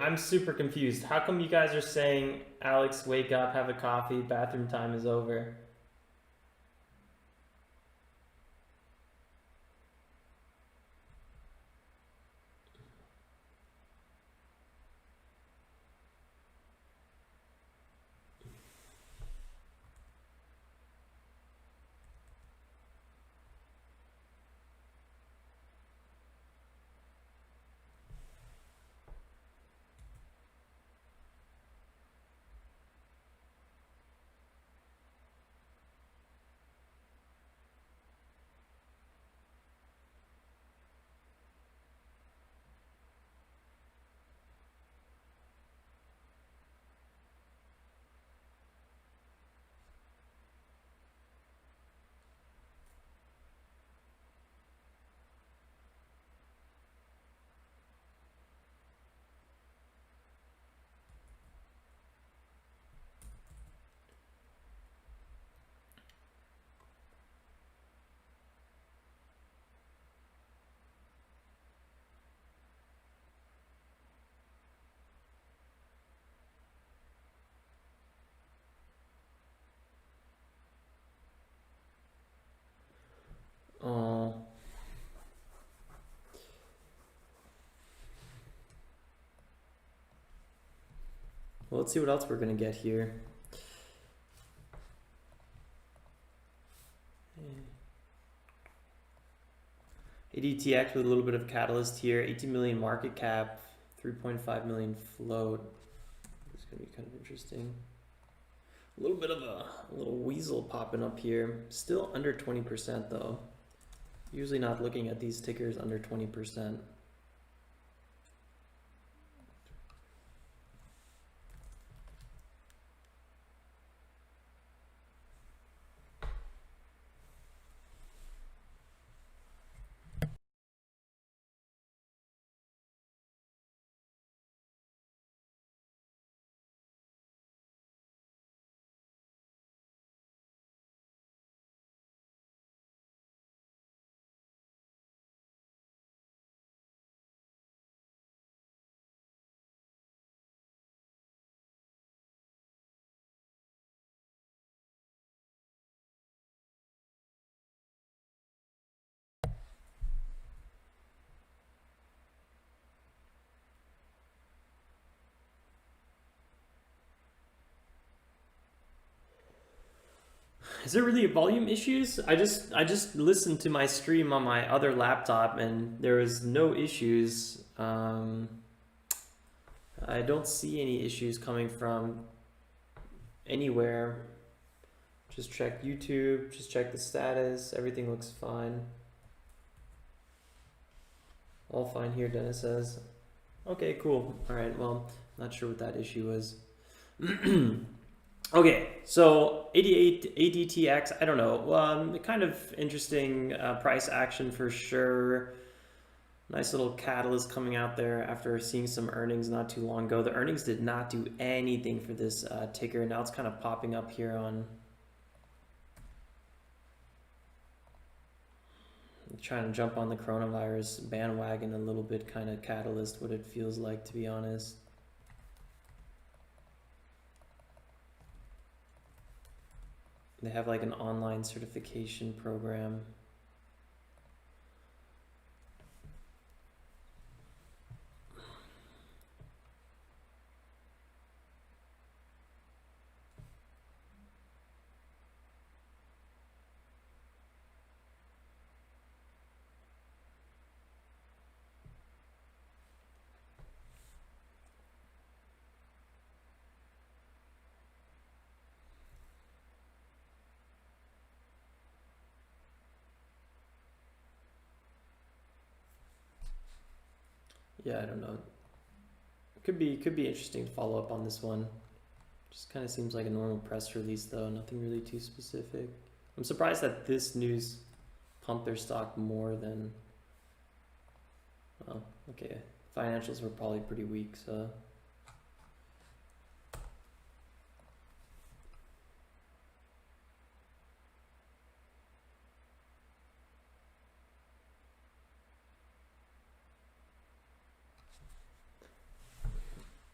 I'm super confused. How come you guys are saying, Alex, wake up, have a coffee, bathroom time is over? Oh. Well, let's see what else we're gonna get here. ADTX with a little bit of catalyst here. 18 million market cap, 3.5 million float. It's gonna be kind of interesting. A little bit of a little weasel popping up here. Still under 20% though. Usually not looking at these tickers under 20%. Is there really volume issues? I just listened to my stream on my other laptop and there was no issues. I don't see any issues coming from anywhere. Just check YouTube, just check the status, everything looks fine. All fine here, Dennis says. Okay, cool. All right, well, not sure what that issue was. Okay, so 88 ADTX, I don't know, kind of interesting price action for sure. Nice little catalyst coming out there after seeing some earnings not too long ago. The earnings did not do anything for this ticker. Now it's kind of popping up here on. I'm trying to jump on the coronavirus bandwagon a little bit, kind of catalyst, what it feels like, to be honest. They have like an online certification program. Yeah, I don't know. Could be interesting to follow up on this one. Just kind of seems like a normal press release though, nothing really too specific. I'm surprised that this news pumped their stock more than, well, okay, financials were probably pretty weak, so.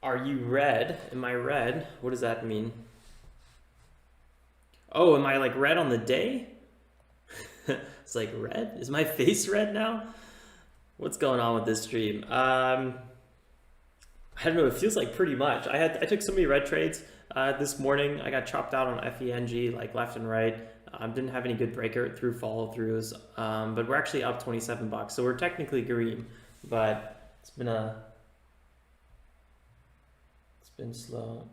Are you red? Am I red? What does that mean? Oh, am I like red on the day? It's like red? Is my face red now? What's going on with this stream? I don't know, it feels like pretty much. I took so many red trades this morning. I got chopped out on FENG like left and right. Didn't have any good breaker through follow throughs, but we're actually up 27 bucks. So we're technically green, but it's been slow.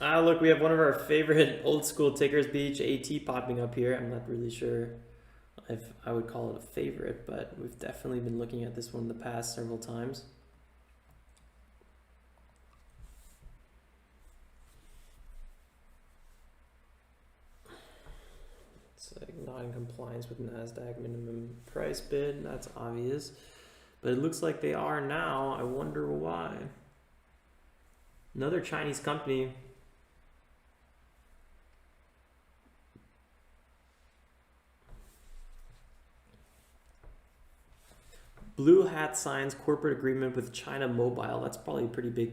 Look, we have one of our favorite old school tickers, BHAT, popping up here. I'm not really sure if I would call it a favorite, but we've definitely been looking at this one in the past several times. It's like not in compliance with NASDAQ minimum price bid. That's obvious, but it looks like they are now. I wonder why. Another Chinese company. Blue Hat signs corporate agreement with China Mobile. That's probably a pretty big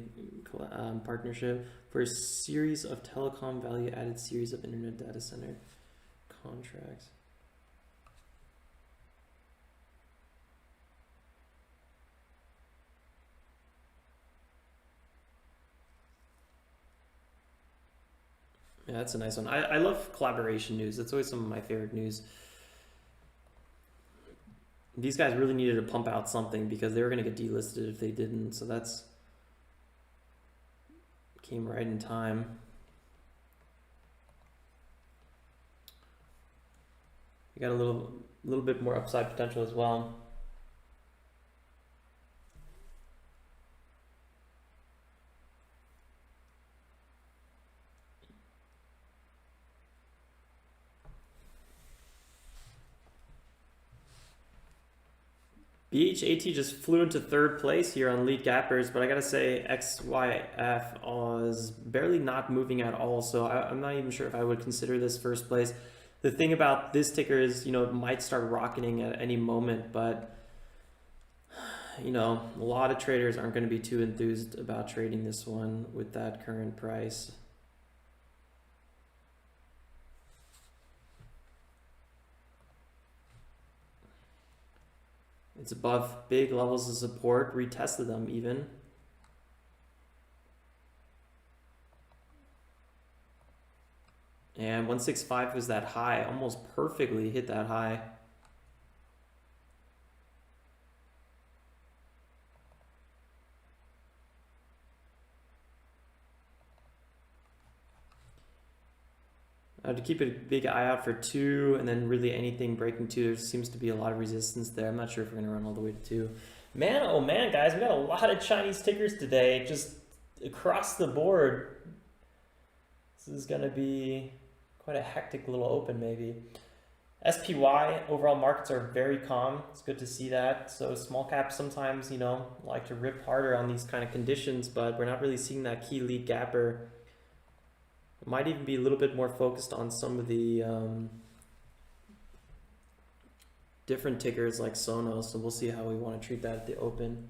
partnership for a series of telecom value-added series of internet data center contracts. Yeah, that's a nice one. I love collaboration news. That's always some of my favorite news. These guys really needed to pump out something because they were going to get delisted if they didn't. So that's came right in time. We got a little bit more upside potential as well. BHAT just flew into third place here on lead gappers, but I gotta say XYF is barely not moving at all, so I'm not even sure if I would consider this first place. The thing about this ticker is, it might start rocketing at any moment, but a lot of traders aren't going to be too enthused about trading this one with that current price. It's above big levels of support, retested them even. And 165 was that high, almost perfectly hit that high. I have to keep a big eye out for 2, and then really anything breaking 2. There seems to be a lot of resistance there. I'm not sure if we're going to run all the way to 2. Man, oh man, guys, we got a lot of Chinese tickers today, just across the board. This is going to be quite a hectic little open, maybe. SPY, overall markets are very calm. It's good to see that. So small caps sometimes, like to rip harder on these kind of conditions, but we're not really seeing that key lead gapper. Might even be a little bit more focused on some of the different tickers like Sonos, so we'll see how we want to treat that at the open.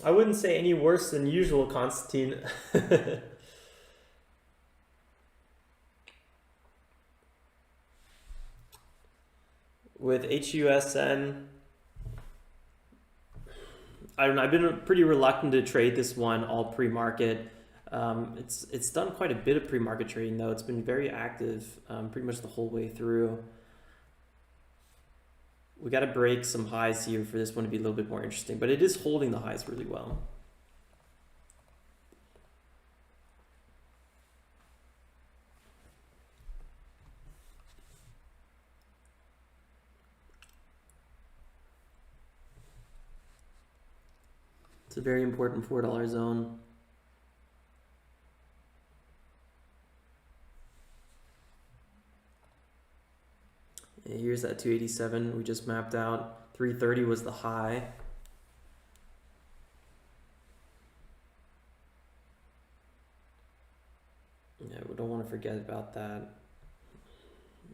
I wouldn't say any worse than usual, Constantine. With HUSN, I don't know, I've been pretty reluctant to trade this one all pre-market. It's done quite a bit of pre-market trading though. It's been very active pretty much the whole way through. We got to break some highs here for this one to be a little bit more interesting, but it is holding the highs really well. It's a very important $4 zone. And here's that 287 we just mapped out. 330 was the high. Yeah, we don't want to forget about that.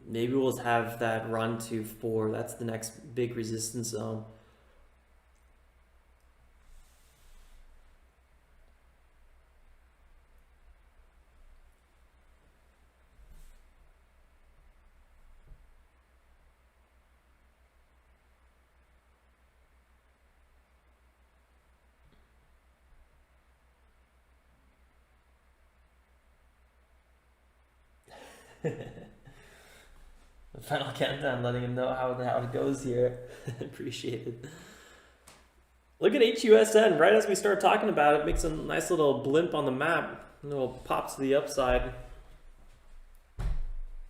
Maybe we'll have that run to 4. That's the next big resistance zone. The final countdown, letting him know how it goes here. Appreciate it. Look at HUSN. Right as we start talking about it, makes a nice little blimp on the map. A little pops to the upside.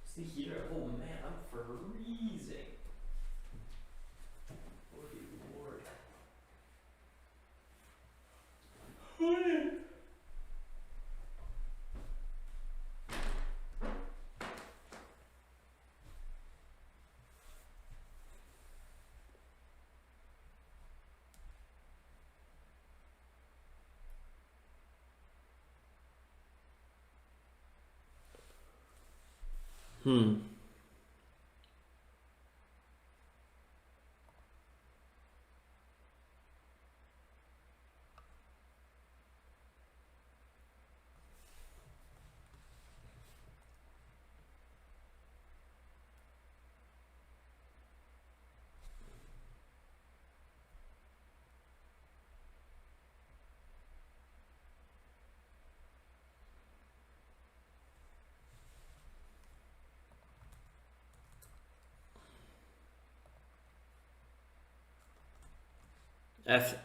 See here. Oh man, I'm freezing. Lordy Lord.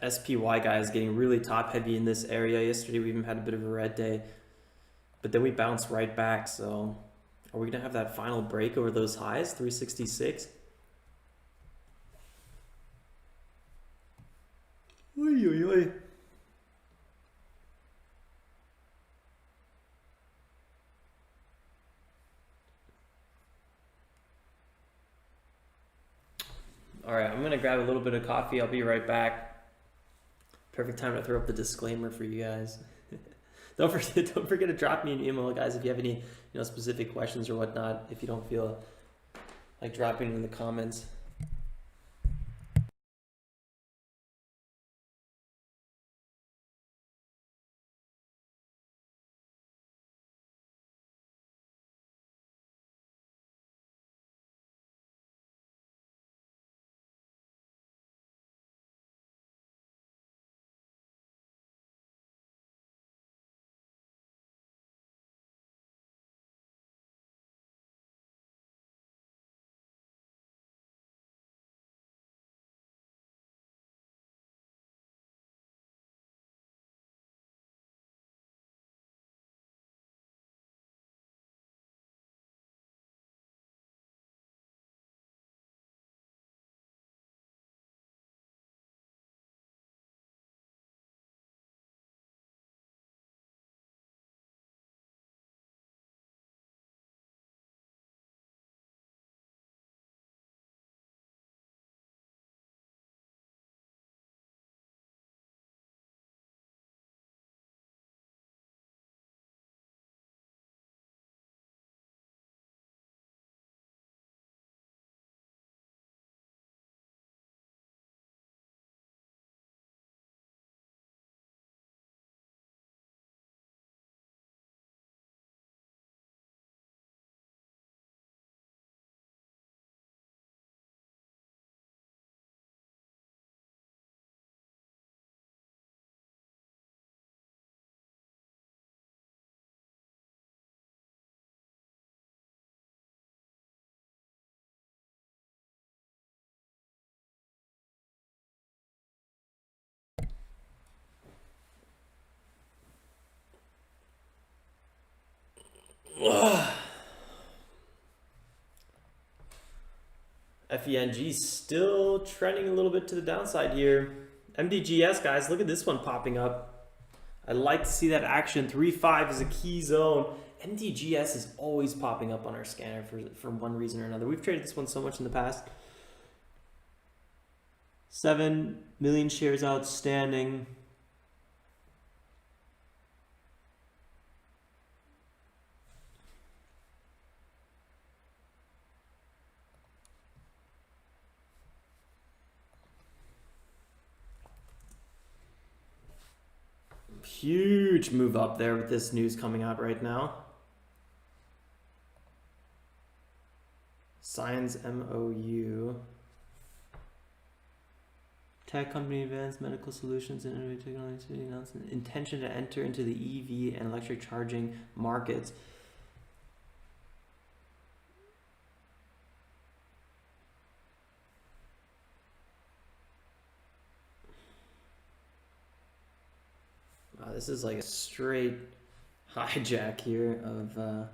SPY guy is getting really top heavy in this area. Yesterday we even had a bit of a red day, but then we bounced right back. So are we gonna have that final break over those highs? 366. Oy, oy, oy. All right, I'm gonna grab a little bit of coffee. I'll be right back. Perfect time to throw up the disclaimer for you guys. Don't forget to drop me an email, guys, if you have any specific questions or whatnot. If you don't feel like dropping it in the comments. FENG still trending a little bit to the downside here. MDGS, guys, look at this one popping up. I'd like to see that action. 3.5 is a key zone. MDGS is always popping up on our scanner for one reason or another. We've traded this one so much in the past. 7 million shares outstanding. Huge move up there with this news coming out right now. Signs MOU. Tech company advanced medical solutions and innovative technology announcement. Intention to enter into the EV and electric charging markets. Wow, this is like a straight hijack here of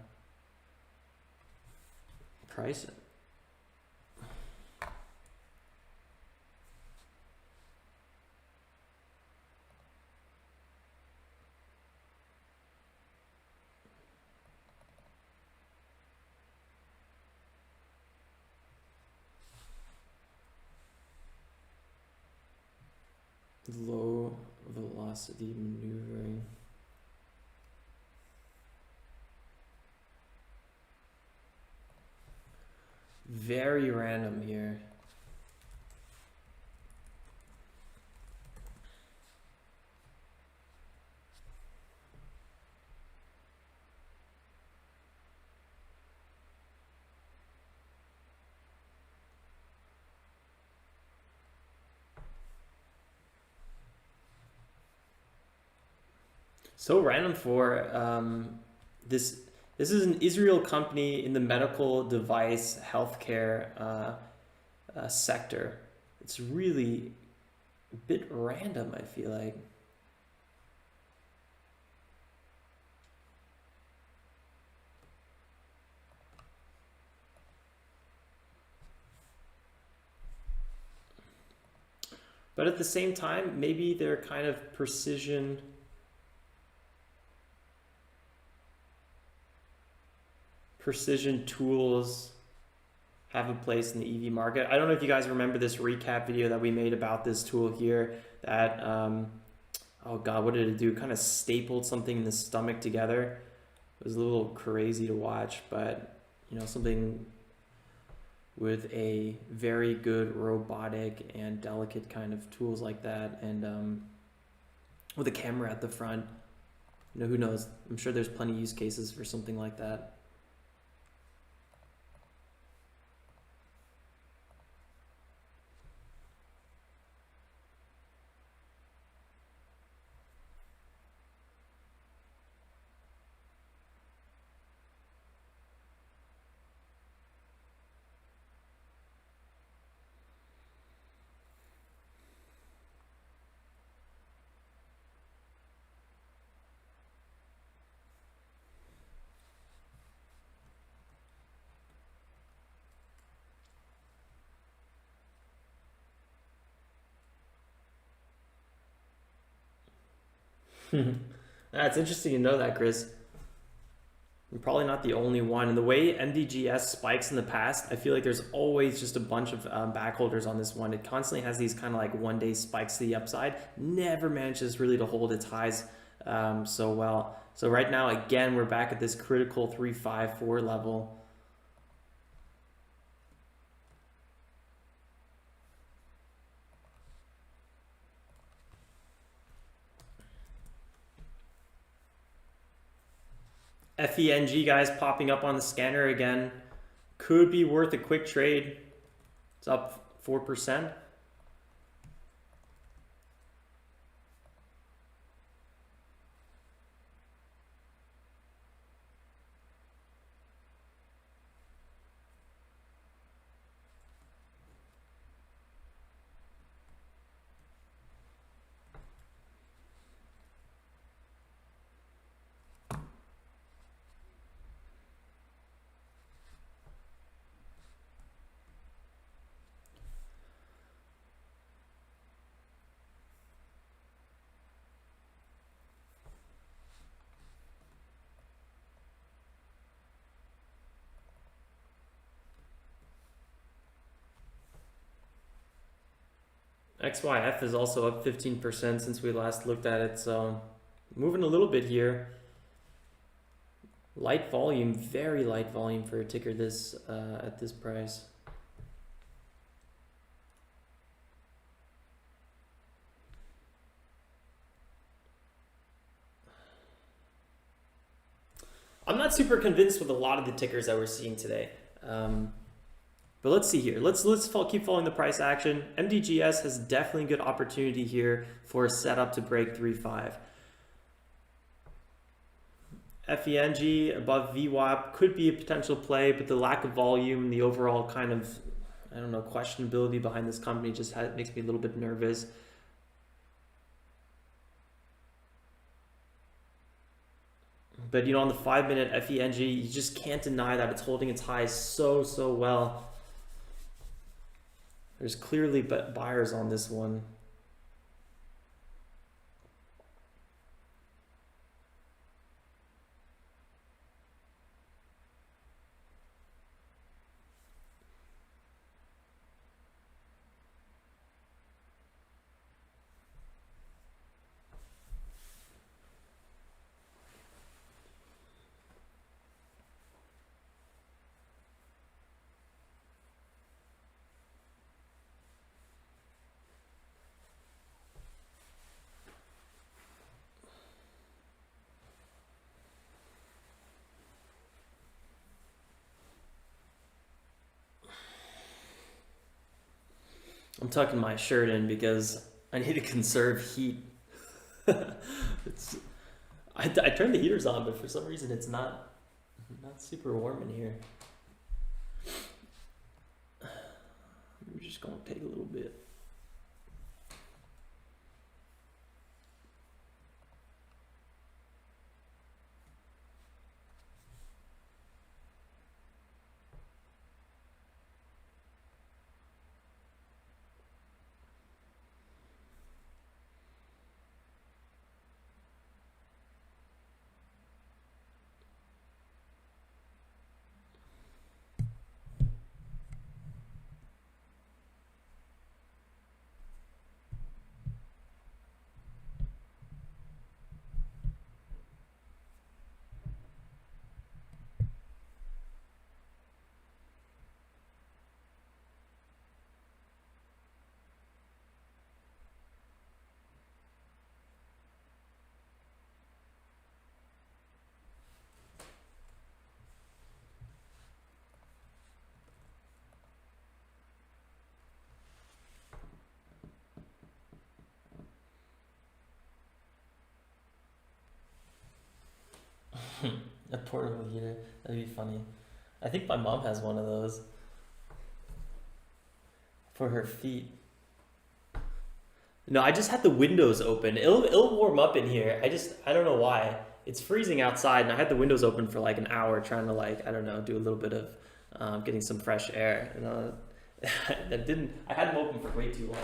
pricing. Low velocity maneuvering. Very random here. So random for this. This is an Israel company in the medical device healthcare sector. It's really a bit random, I feel like. But at the same time, maybe they're kind of precision tools have a place in the EV market. I don't know if you guys remember this recap video that we made about this tool here that, oh God, what did it do? Kind of stapled something in the stomach together. It was a little crazy to watch, but you know, something with a very good robotic and delicate kind of tools like that, and with a camera at the front. You know, who knows? I'm sure there's plenty of use cases for something like that. That's interesting to know that, Chris. You're probably not the only one. And the way MDGS spikes in the past, I feel like there's always just a bunch of backholders on this one. It constantly has these kind of like one-day spikes to the upside. Never manages really to hold its highs so well. So right now, again, we're back at this critical 354 level. FENG, guys, popping up on the scanner again. Could be worth a quick trade. It's up 4%. XYF is also up 15% since we last looked at it, so moving a little bit here. Light volume, very light volume for a ticker this at this price. I'm not super convinced with a lot of the tickers that we're seeing today. But let's see here. Let's keep following the price action. MDGS has definitely a good opportunity here for a setup to break 3.5. FENG above VWAP could be a potential play, but the lack of volume, the overall kind of, I don't know, questionability behind this company just makes me a little bit nervous. But you know, on the 5-minute FENG, you just can't deny that it's holding its highs so well. There's clearly buyers on this one. I'm tucking my shirt in because I need to conserve heat. I turned the heaters on, but for some reason it's not super warm in here. We're just gonna take a little bit. A portable heater, that'd be funny. I think my mom has one of those for her feet. No, I just had the windows open. It'll warm up in here. I don't know why. It's freezing outside, and I had the windows open for like an hour trying to, like, I don't know, do a little bit of getting some fresh air. And I had them open for way too long.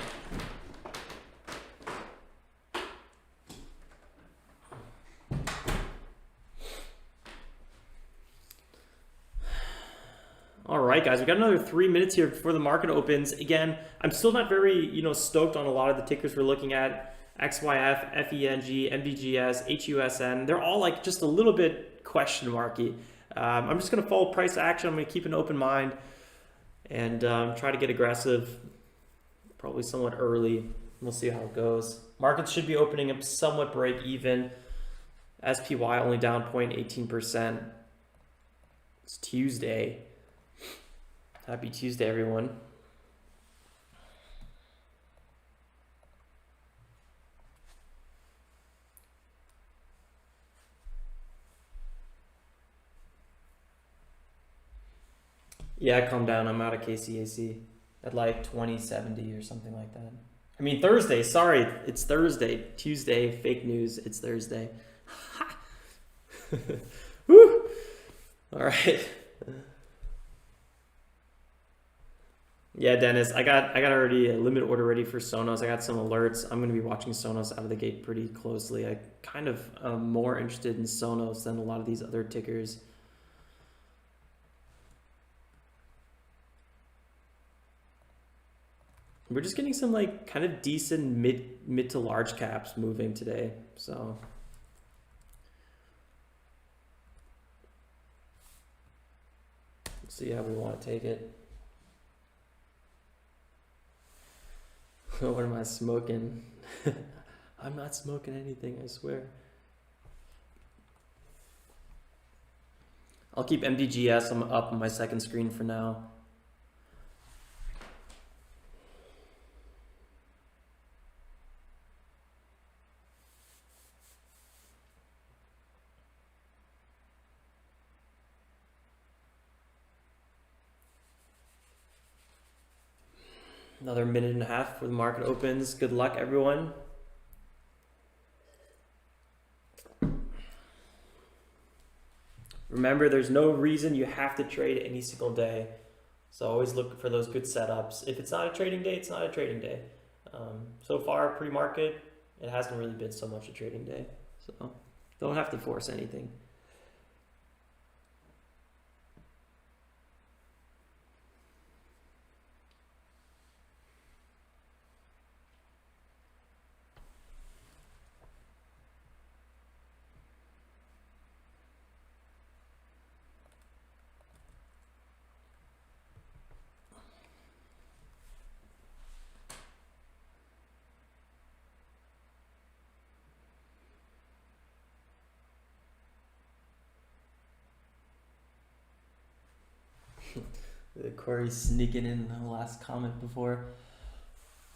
All right, guys, we got another 3 minutes here before the market opens. Again, I'm still not very, stoked on a lot of the tickers we're looking at. XYF, FENG, MDGS, HUSN. They're all like just a little bit question marky. I'm just going to follow price action. I'm going to keep an open mind and try to get aggressive, probably somewhat early. We'll see how it goes. Markets should be opening up somewhat break even. SPY only down 0.18%. It's Tuesday. Happy Tuesday, everyone. Yeah, calm down. I'm out of KCAC at like 2070 or something like that. I mean, Thursday. Sorry, it's Thursday. Tuesday, fake news. It's Thursday. Woo! All right. Yeah, Dennis, I got already a limit order ready for Sonos. I got some alerts. I'm going to be watching Sonos out of the gate pretty closely. I kind of am more interested in Sonos than a lot of these other tickers. we're just getting some like kind of decent mid to large caps moving today. So let's see how we want to take it. What am I smoking? I'm not smoking anything, I swear. I'll keep MDGS up on my second screen for now. Another minute and a half before the market opens. Good luck, everyone. Remember, there's no reason you have to trade any single day. So always look for those good setups. If it's not a trading day, it's not a trading day. So far, pre-market, it hasn't really been so much a trading day. So don't have to force anything. The Corey sneaking in the last comment before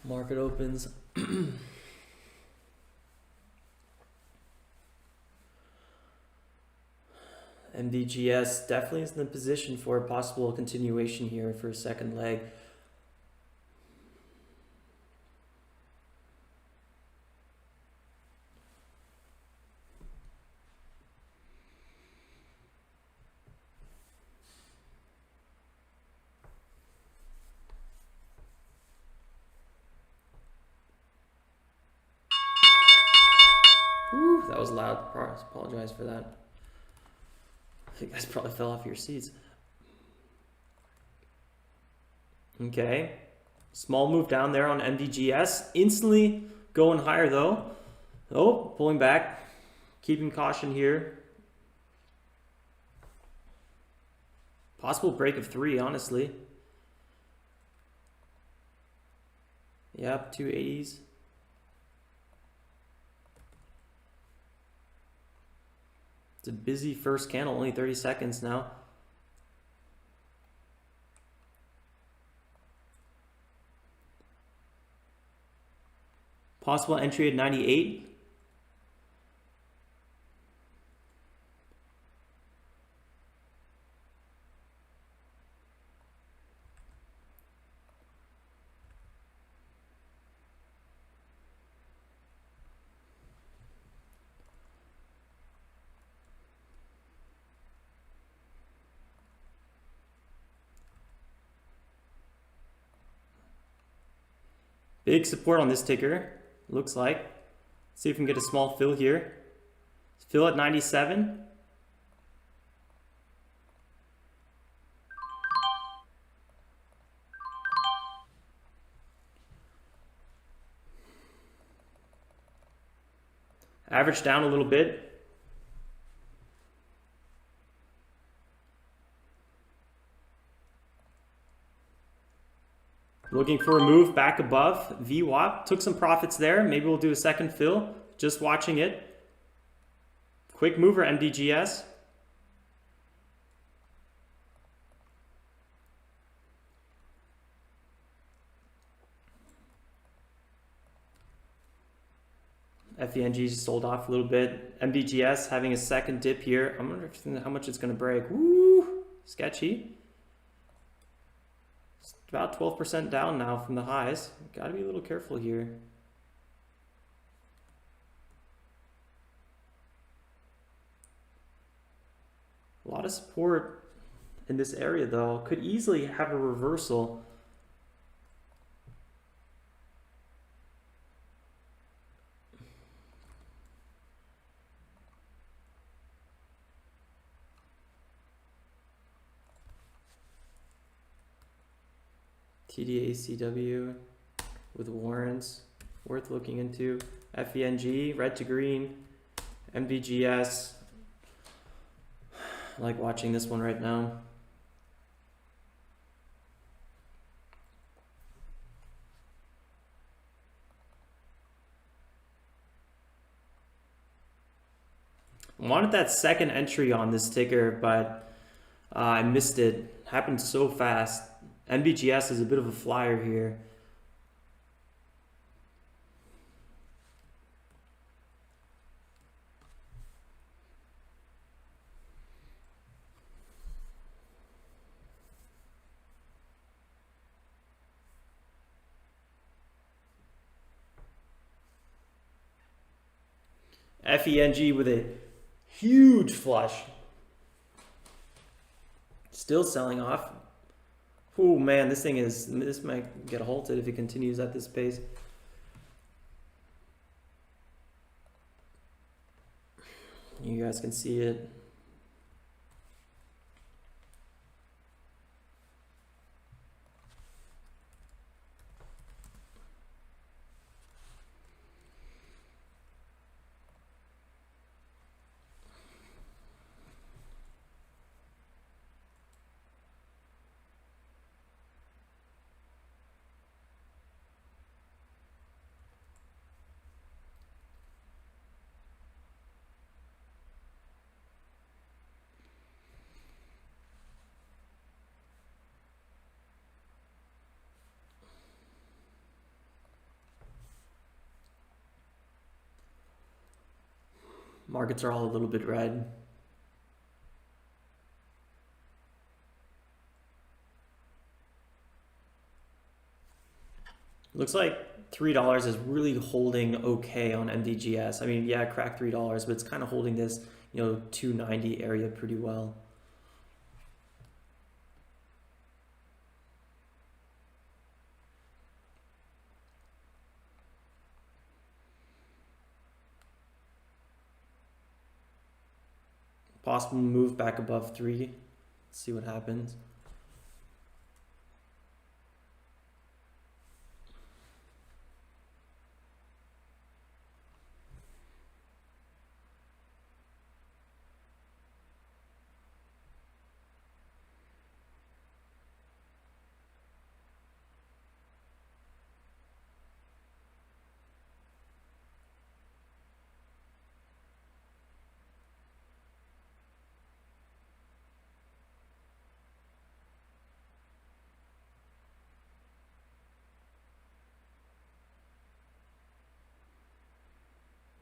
market opens. MDGS definitely is in the position for a possible continuation here for a second leg. Woo, that was loud. Apologize for that. You guys probably fell off your seats. Okay. Small move down there on MDGS. Instantly going higher though. Oh, pulling back. Keeping caution here. Possible break of 3, honestly. Yep, 280s. It's a busy first candle, only 30 seconds now. Possible entry at 98. Big support on this ticker, looks like. Let's see if we can get a small fill here. Fill at 97. Average down a little bit. Looking for a move back above VWAP. Took some profits there. Maybe we'll do a second fill. Just watching it. Quick mover MDGS. FENG sold off a little bit. MDGS having a second dip here. I'm wondering how much it's going to break. Woo! Sketchy. About 12% down now from the highs. Got to be a little careful here. A lot of support in this area though. Could easily have a reversal. TD ACW. with warrants worth looking into. FENG, red to green. MDGS. I like watching this one right now. Wanted that second entry on this ticker, but I missed it. Happened so fast. MDGS is a bit of a flyer here. FENG with a huge flush. Still selling off. Oh man, this might get halted if it continues at this pace. You guys can see it. Markets are all a little bit red. Looks like $3 is really holding okay on MDGS. I mean, yeah, it cracked $3, but it's kind of holding this, you know, 290 area pretty well. Possible move back above 3. Let's see what happens.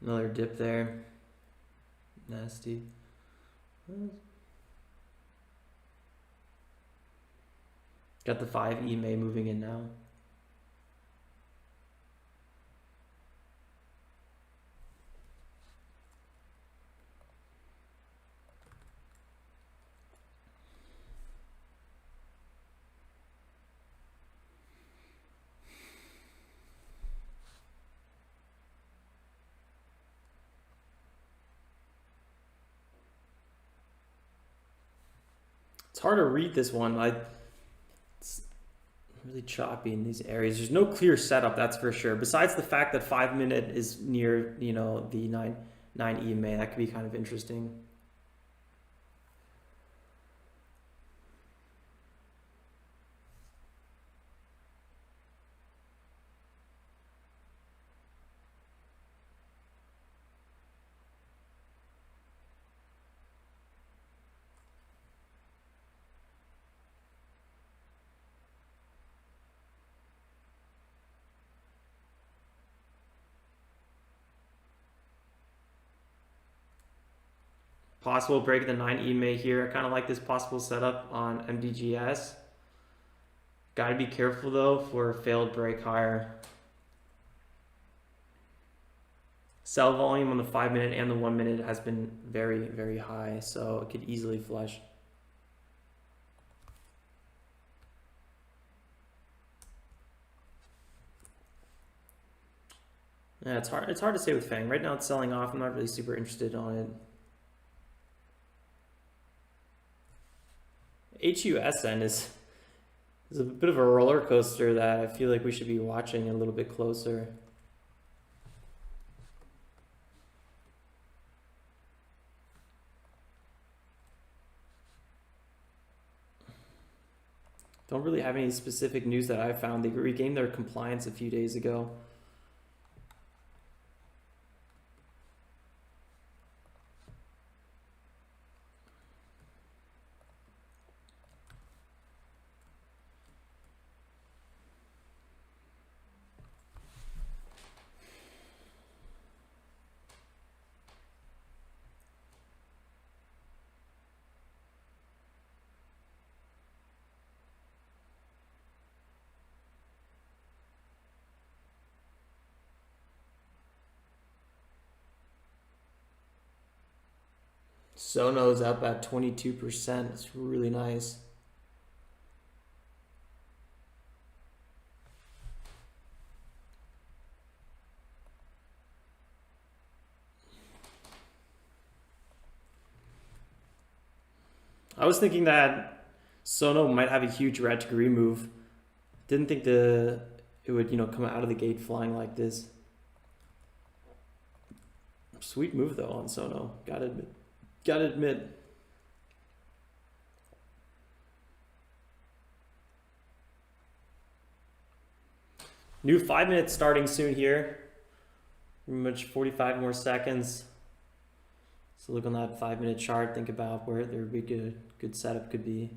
Another dip there. Nasty. Got the 5 EMA moving in now. It's hard to read this one. It's really choppy in these areas. There's no clear setup, that's for sure. Besides the fact that 5 minute is near, you know, the 9 EMA, that could be kind of interesting. Possible break the 9 EMA here. I kind of like this possible setup on MDGS. Got to be careful though for a failed break higher. Sell volume on the 5 minute and the 1 minute has been very, very high, so it could easily flush. Yeah, it's hard to say with FENG. Right now it's selling off. I'm not really super interested on it. HUSN is It's a bit of a roller coaster that I feel like we should be watching a little bit closer. Don't really have any specific news that I found. They regained their compliance a few days ago. Sono's up at 22%. It's really nice. I was thinking that Sono might have a huge red to green move. Didn't think it would, come out of the gate flying like this. Sweet move though on Sono. Gotta admit. New 5 minutes starting soon here. Pretty much 45 more seconds. So look on that 5 minute chart. Think about where there would be good setup could be.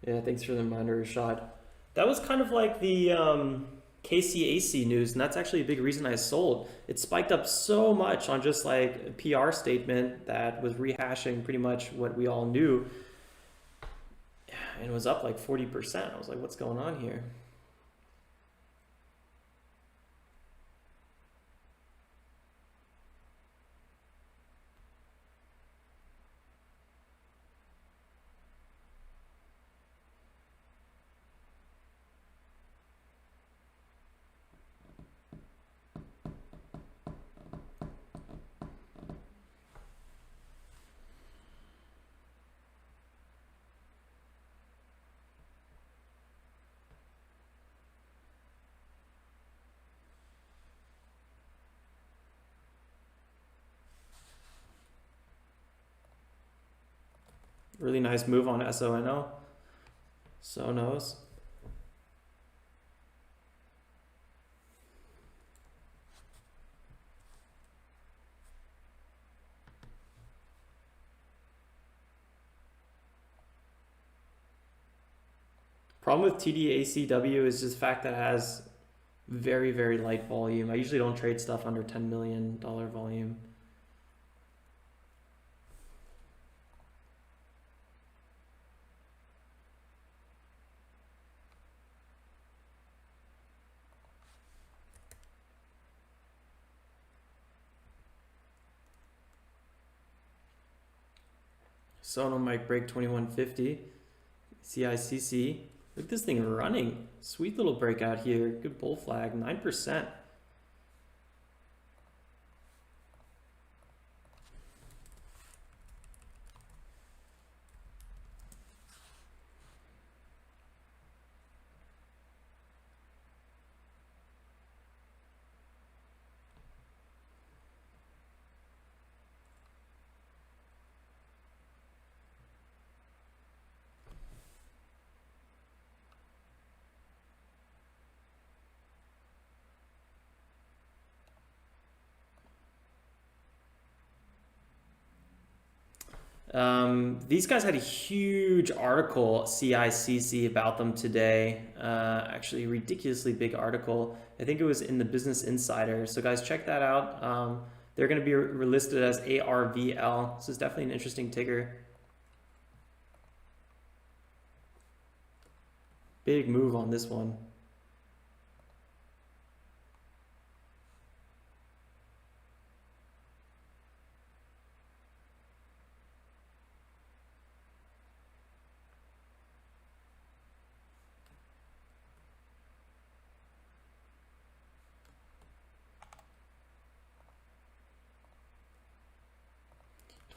Yeah, thanks for the reminder, Rashad. That was kind of like the KCAC news, and that's actually a big reason I sold. It spiked up so much on just like a PR statement that was rehashing pretty much what we all knew. And it was up like 40%. I was like, what's going on here? Really nice move on SONO. Sonos. Problem with TD is just the fact that it has very, very light volume. I usually don't trade stuff under $10 million volume. Sono might break 2150. CIIC. Look at this thing running. Sweet little breakout here. Good bull flag. 9%. These guys had a huge article, CIIC, about them today. Actually, a ridiculously big article. I think it was in the Business Insider. So guys, check that out. They're going to be relisted as ARVL. This is definitely an interesting ticker. Big move on this one.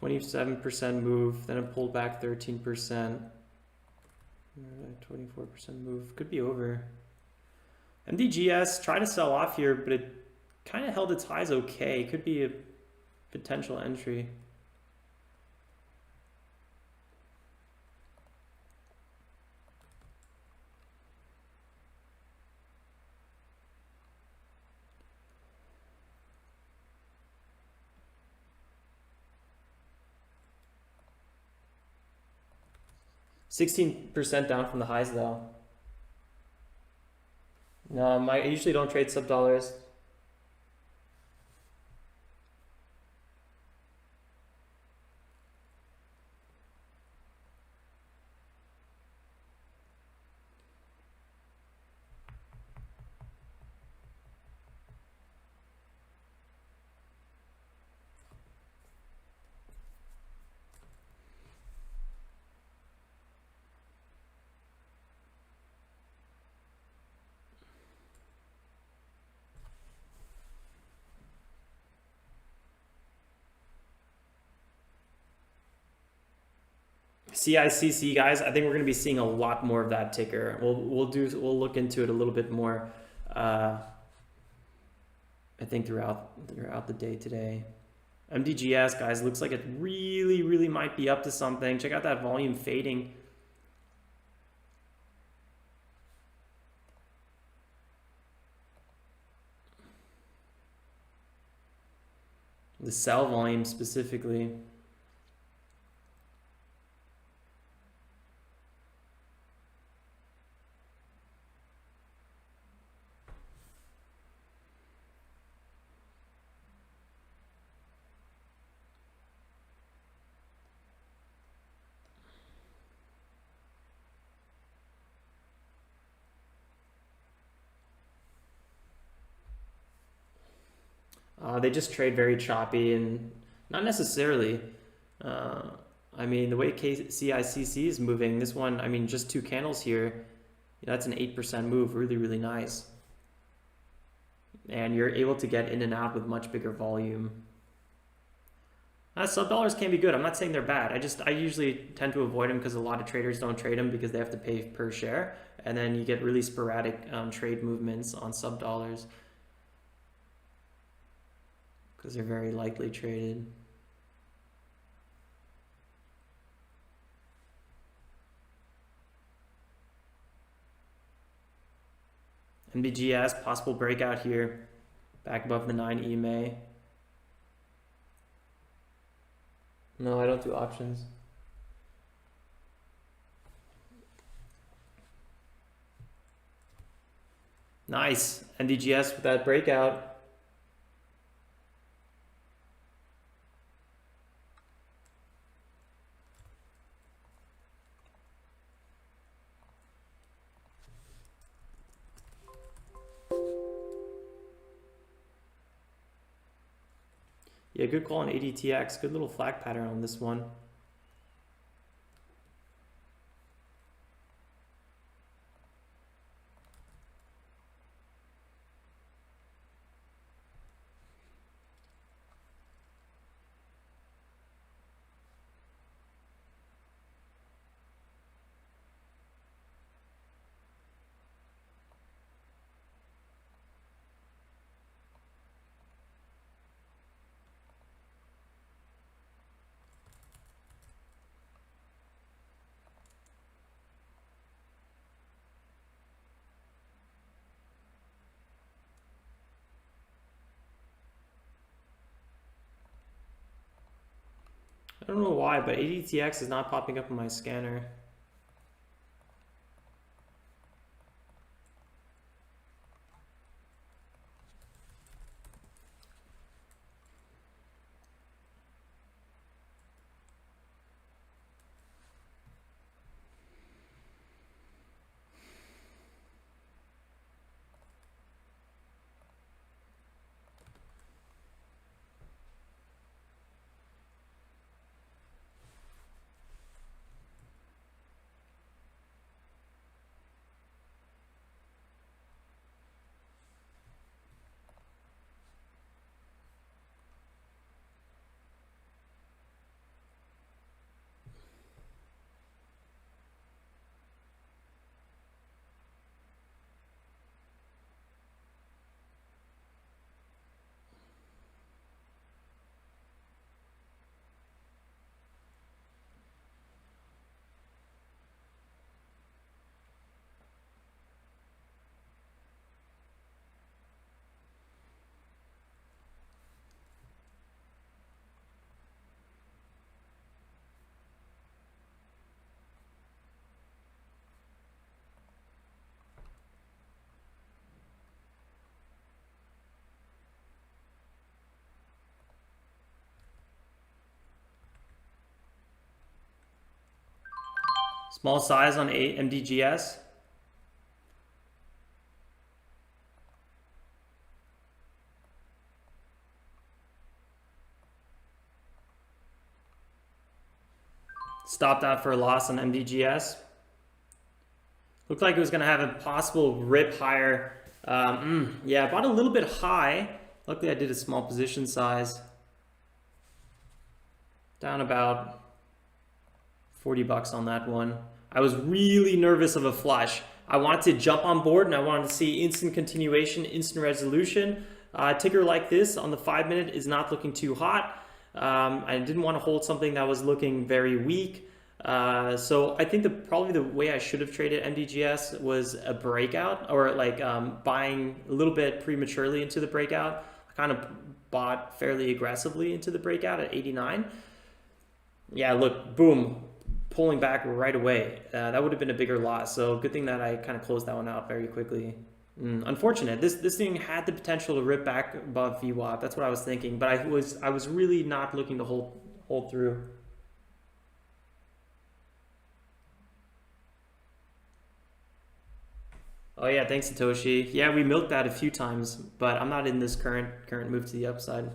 27% move, then it pulled back 13%. 24% move, could be over. MDGS tried to sell off here, but it kind of held its highs okay. Could be a potential entry. %16 down from the highs though. No, I usually don't trade sub dollars. CIIC, guys, I think we're going to be seeing a lot more of that ticker. We'll look into it a little bit more. I think throughout the day today. MDGS, guys, looks like it really might be up to something. Check out that volume fading. The sell volume specifically. They just trade very choppy and not necessarily. I mean, the way CIIC is moving, this one, I mean, just 2 candles here, that's an 8% move, really nice. And you're able to get in and out with much bigger volume. Sub dollars can be good. I'm not saying they're bad. I usually tend to avoid them because a lot of traders don't trade them because they have to pay per share. And then you get really sporadic trade movements on sub dollars, because they're very likely traded. MDGS, possible breakout here, back above the 9 EMA. No, I don't do options. Nice, MDGS with that breakout. Yeah, good call on ADTX. Good little flag pattern on this one. I don't know why, but ADTX is not popping up on my scanner. Small size on MDGS. Stopped out for a loss on MDGS. Looked like it was going to have a possible rip higher. Yeah, bought a little bit high. Luckily, I did a small position size. Down about 40 bucks on that one. I was really nervous of a flush. I wanted to jump on board and I wanted to see instant continuation, instant resolution. Ticker like this on the 5 minute is not looking too hot. I didn't want to hold something that was looking very weak. So I think probably the way I should have traded MDGS was a breakout, or like buying a little bit prematurely into the breakout. I kind of bought fairly aggressively into the breakout at 89. Yeah, look, boom, pulling back right away. That would have been a bigger loss. So good thing that I kind of closed that one out very quickly. Unfortunate. This thing had the potential to rip back above VWAP. That's what I was thinking, but I was really not looking to hold through. Oh yeah, thanks Satoshi. Yeah, we milked that a few times, but I'm not in this current move to the upside.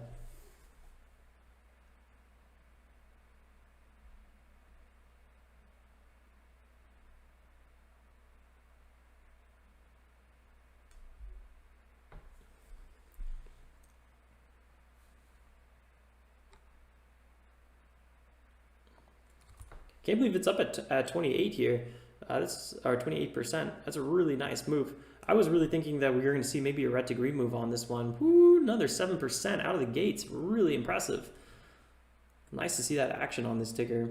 Can't believe it's up at 28 here. That's our 28%. That's a really nice move. I was really thinking that we were going to see maybe a red to green move on this one. Woo, another 7% out of the gates. Really impressive. Nice to see that action on this ticker.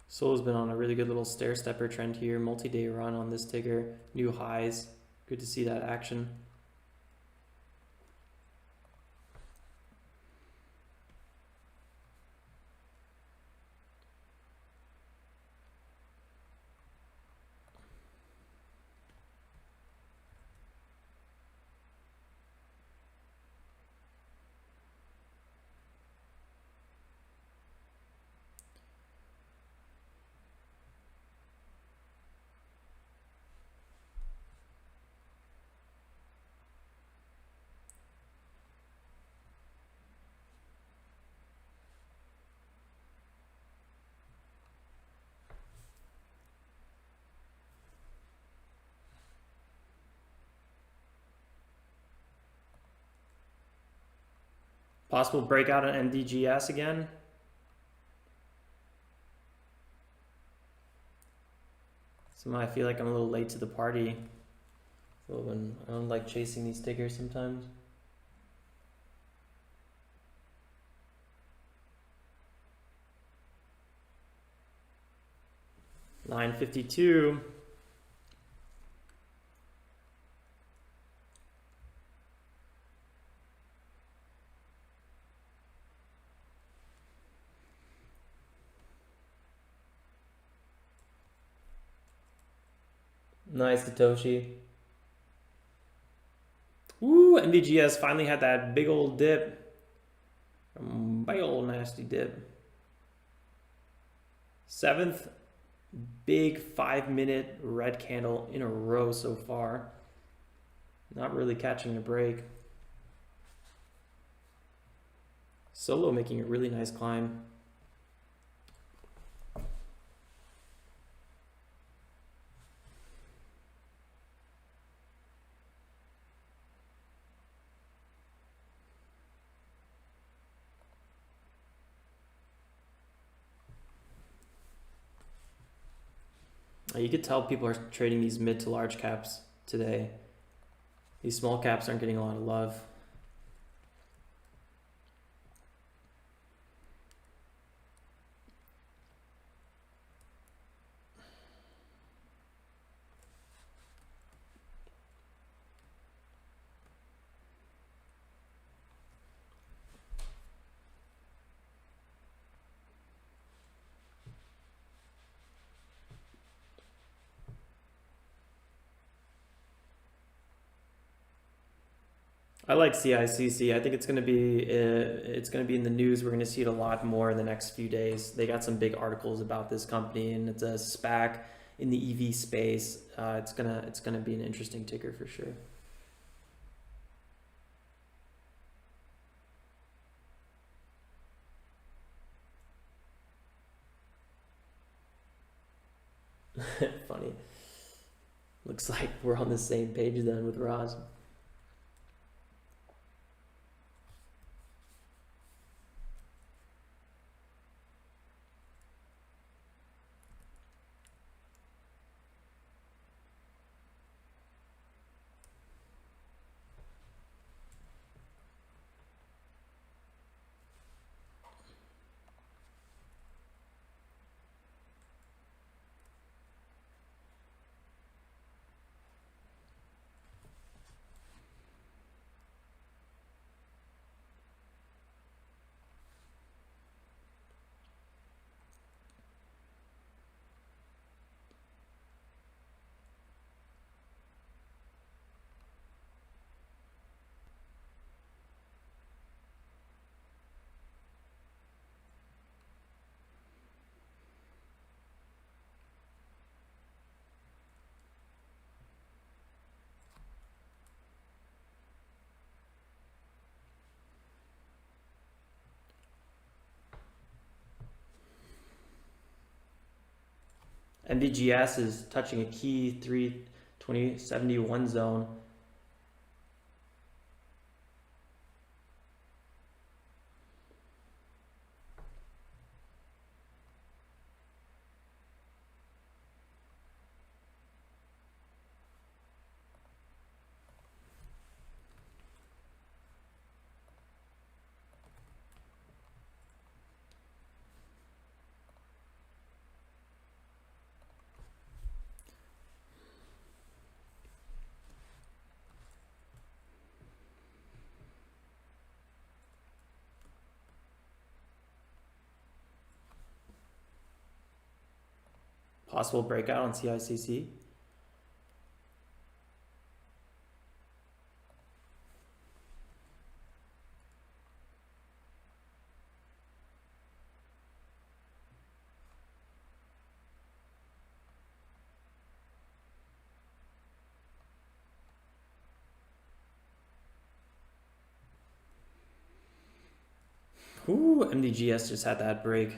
Sol's been on a really good little stair stepper trend here. Multi-day run on this ticker. New highs. Good to see that action. Possible breakout on MDGS again. Somehow I feel like I'm a little late to the party. So when I don't like chasing these tickers sometimes. $9.52. Nice, Satoshi. Ooh, MDGS finally had that big old dip. Big old nasty dip. 7th big 5 minute red candle in a row so far. Not really catching a break. Solo making a really nice climb. You could tell people are trading these mid to large caps today. These small caps aren't getting a lot of love. I like CICC. I think it's going to be in the news. We're going to see it a lot more in the next few days. They got some big articles about this company, and it's a SPAC in the EV space. It's gonna be an interesting ticker for sure. Funny. Looks like we're on the same page then with Roz. MDGS is touching a key 32071 zone. Possible breakout on CICC. Ooh, MDGS just had that break.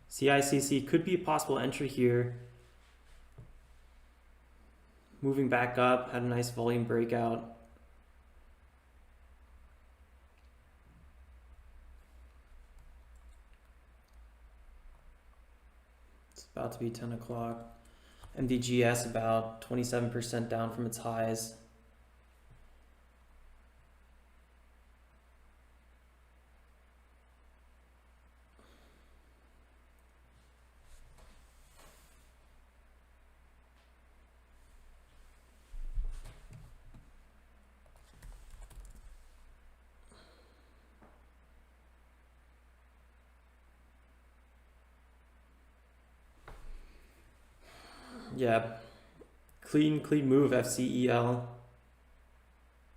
CICC could be a possible entry here. Moving back up, had a nice volume breakout. It's about to be 10 o'clock. MDGS about 27% down from its highs. Yeah, clean move, FCEL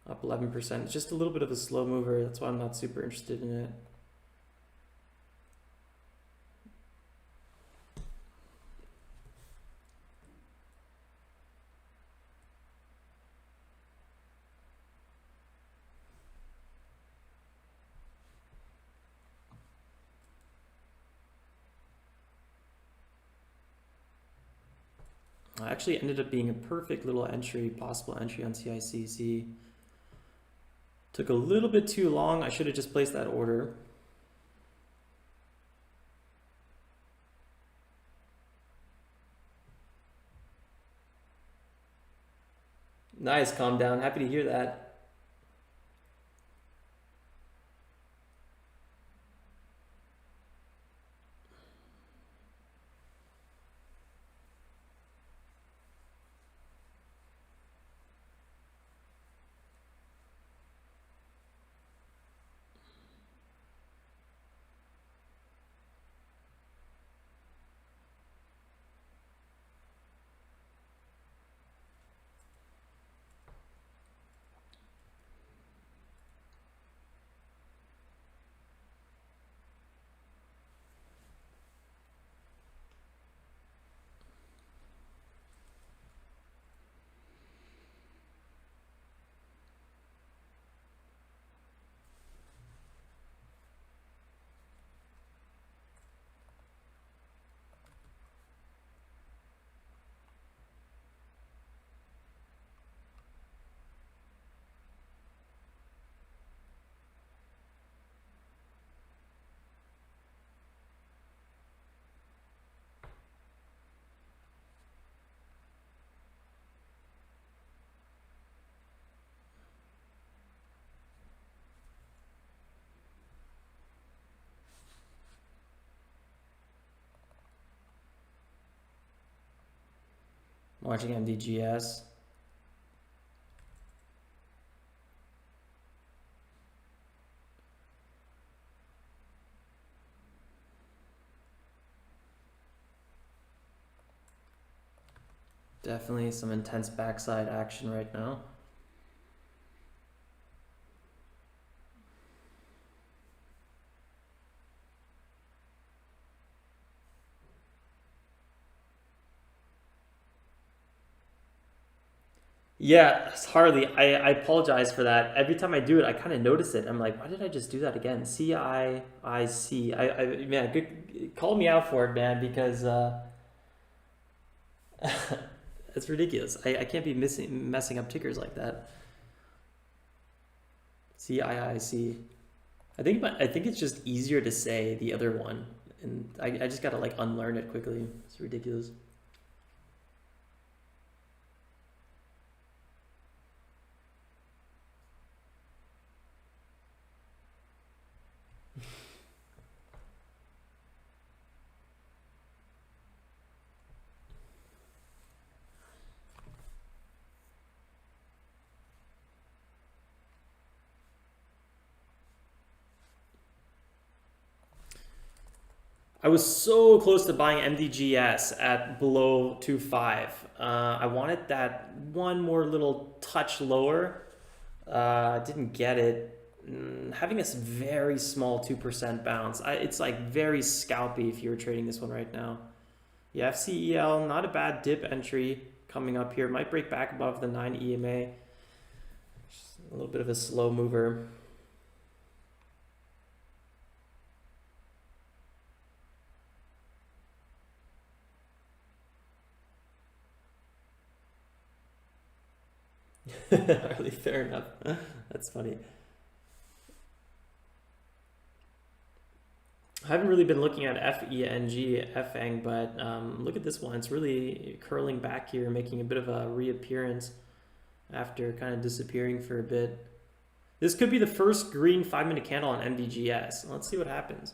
up 11%. It's just a little bit of a slow mover. That's why I'm not super interested in it. Actually ended up being a perfect little entry, possible entry on CICC. Took a little bit too long. I should have just placed that order. Nice, calm down. Happy to hear that. Watching MDGS. Definitely some intense backside action right now. Yeah, Harley, I apologize for that. Every time I do it, I kind of notice it. I'm like, why did I just do that again? CIIC. Man, good, call me out for it, man, because it's ridiculous. I can't be messing up tickers like that. CIIC. I think it's just easier to say the other one, and I just gotta like unlearn it quickly. It's ridiculous. I was so close to buying MDGS at below 2.5. I wanted that one more little touch lower. I didn't get it. Having a very small 2% bounce. It's like very scalpy if you were trading this one right now. Yeah, FCEL, not a bad dip entry coming up here. Might break back above the 9 EMA. Just a little bit of a slow mover. Really, fair enough. That's funny. I haven't really been looking at FENG, but look at this one. It's really curling back here, making a bit of a reappearance after kind of disappearing for a bit. This could be the first green 5-minute candle on MDGS. Let's see what happens.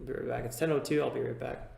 I'll be right back. It's 10:02. I'll be right back.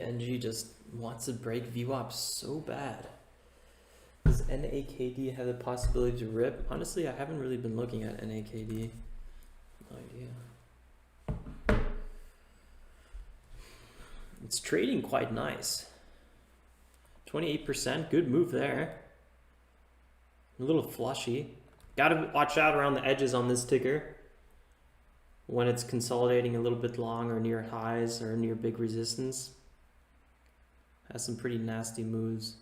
FENG just wants to break VWAP so bad. Does NAKD have the possibility to rip? Honestly, I haven't really been looking at NAKD. No idea. It's trading quite nice. 28%, good move there. A little flushy. Gotta watch out around the edges on this ticker when it's consolidating a little bit long or near highs or near big resistance. Has some pretty nasty moves.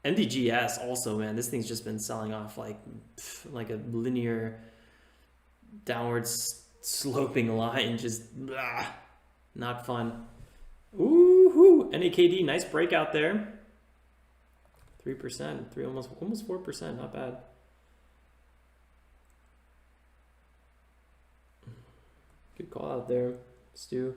MDGS also, man, this thing's just been selling off like a linear downwards sloping line, just blah, not fun. Ooh, NAKD, nice breakout there. 3%, almost 4%, not bad. Good call out there, Stu.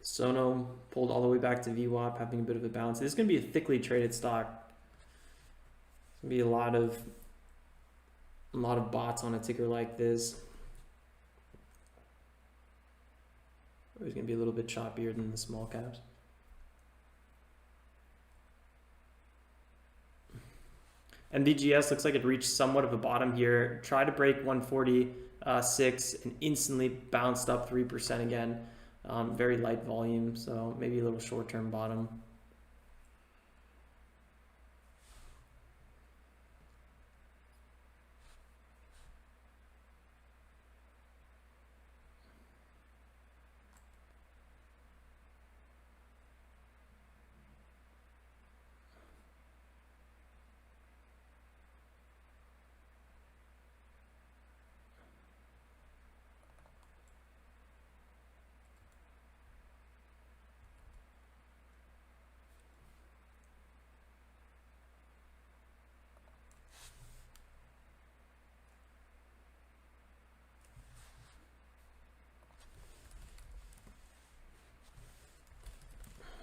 Sono pulled all the way back to VWAP, having a bit of a bounce. This is going to be a thickly traded stock. It's going to be a lot of bots on a ticker like this. It's going to be a little bit choppier than the small caps. MDGS looks like it reached somewhat of a bottom here. Tried to break 146 and instantly bounced up 3% again. Very light volume, so maybe a little short-term bottom.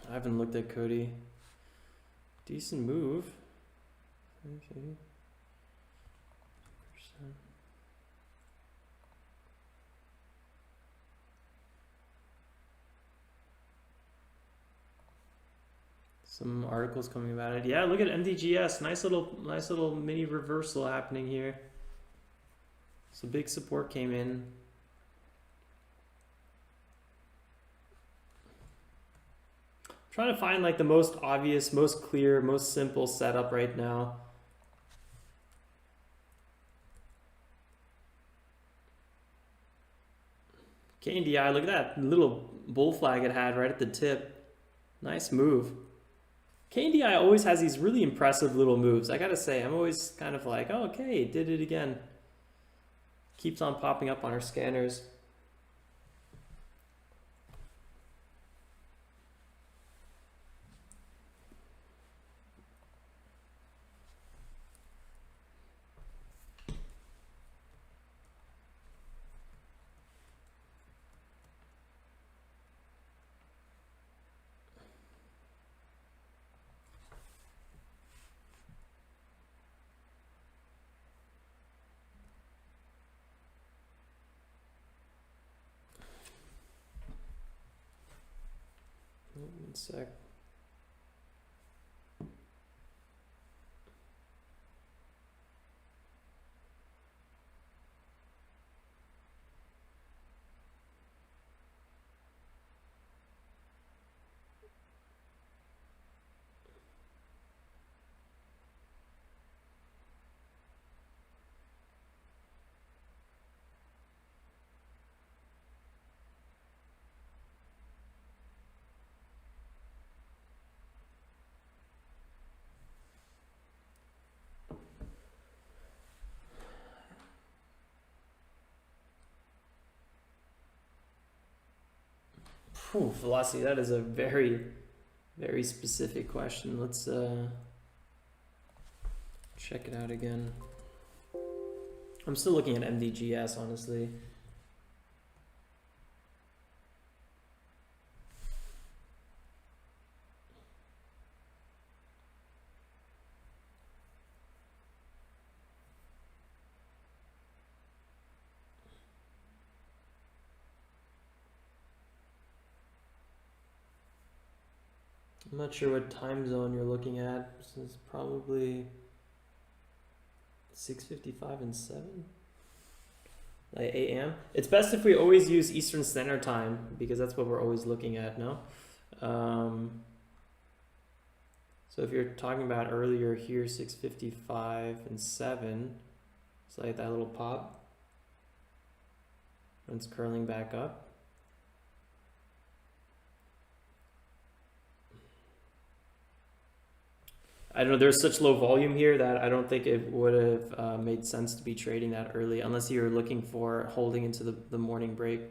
I haven't looked at Cody. Decent move. Okay. Some articles coming about it. Yeah, look at MDGS. Nice little mini reversal happening here. So big support came in. Trying to find like the most obvious, most clear, most simple setup right now. KNDI, look at that little bull flag it had right at the tip. Nice move. KNDI always has these really impressive little moves. I gotta say, I'm always kind of like, oh, okay, did it again. Keeps on popping up on our scanners. One sec. Ooh, velocity, that is a very, very specific question. Let's check it out again. I'm still looking at MDGS, honestly. I'm not sure what time zone you're looking at. This is probably 6:55 and 7. Like a.m. It's best if we always use Eastern Standard Time because that's what we're always looking at, no? So if you're talking about earlier here, 6:55 and 7, it's like that little pop. And it's curling back up. I don't know, there's such low volume here that I don't think it would have made sense to be trading that early unless you're looking for holding into the morning break.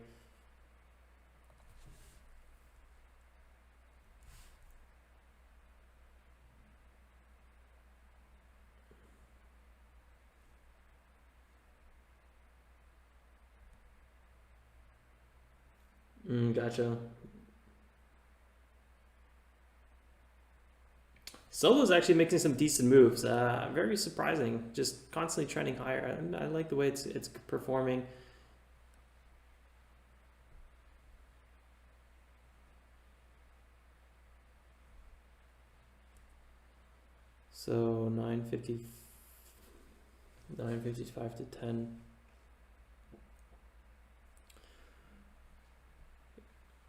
Gotcha. Solo's actually making some decent moves. Very surprising. Just constantly trending higher. I like the way it's performing. So 9:55 to 10.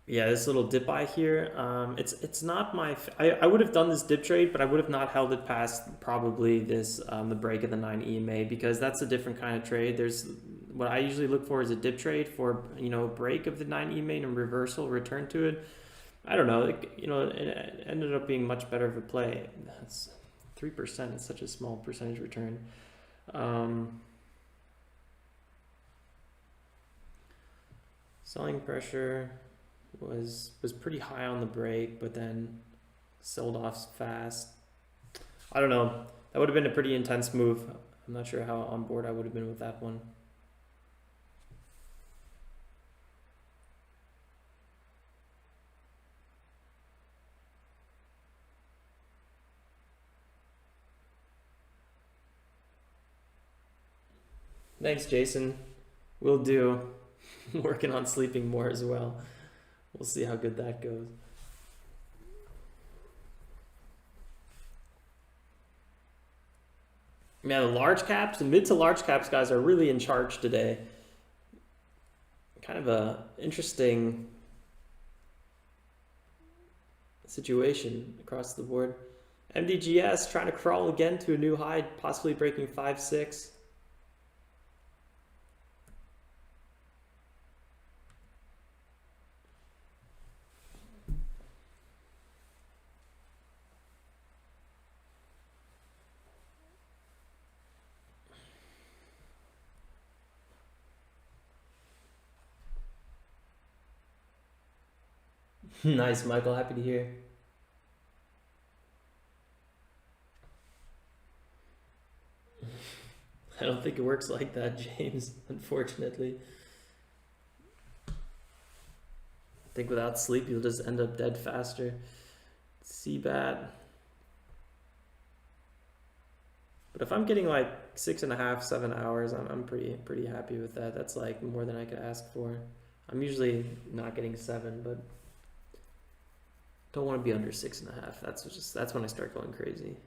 Yeah, this little dip buy here, it's not my, I would have done this dip trade, but I would have not held it past probably this, the break of the 9 EMA, because that's a different kind of trade. There's, what I usually look for is a dip trade for, you know, break of the 9 EMA and reversal, return to it. I don't know, you know, it ended up being much better of a play. That's 3%, it's such a small percentage return. Selling pressure was pretty high on the break, but then sold off fast. I don't know. That would have been a pretty intense move. I'm not sure how on board I would have been with that one. Thanks, Jason. Will do. Working on sleeping more as well. We'll see how good that goes. Yeah, the large caps, the mid to large caps guys are really in charge today. Kind of a interesting situation across the board. MDGS trying to crawl again to a new high, possibly breaking 5.6. Nice, Michael. Happy to hear. I don't think it works like that, James, unfortunately. I think without sleep, you'll just end up dead faster. CBAT. But if I'm getting like 6.5, 7 hours, I'm pretty happy with that. That's like more than I could ask for. I'm usually not getting 7, but don't want to be under 6.5. That's when I start going crazy.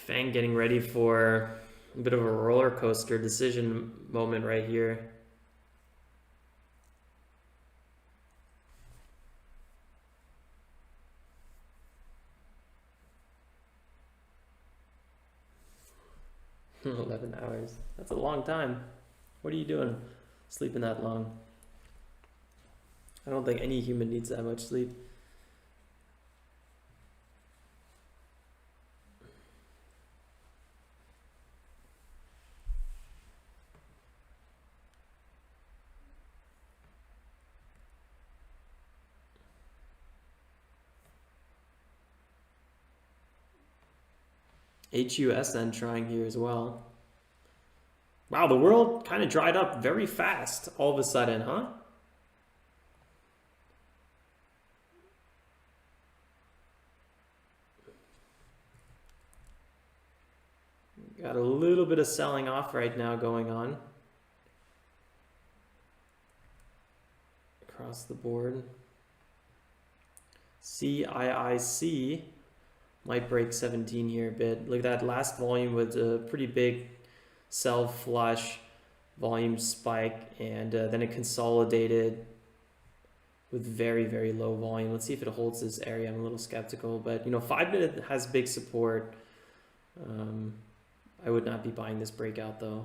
FENG getting ready for a bit of a roller coaster decision moment right here. $11 hours. That's a long time. What are you doing sleeping that long? I don't think any human needs that much sleep. HUSN trying here as well. Wow, the world kind of dried up very fast all of a sudden, huh? Got a little bit of selling off right now going on across the board. CIIC might break 17 here a bit. Look at that last volume with a pretty big sell flush, volume spike, and then it consolidated with very, very low volume. Let's see if it holds this area. I'm a little skeptical, but you know, 5 minute has big support. I would not be buying this breakout though.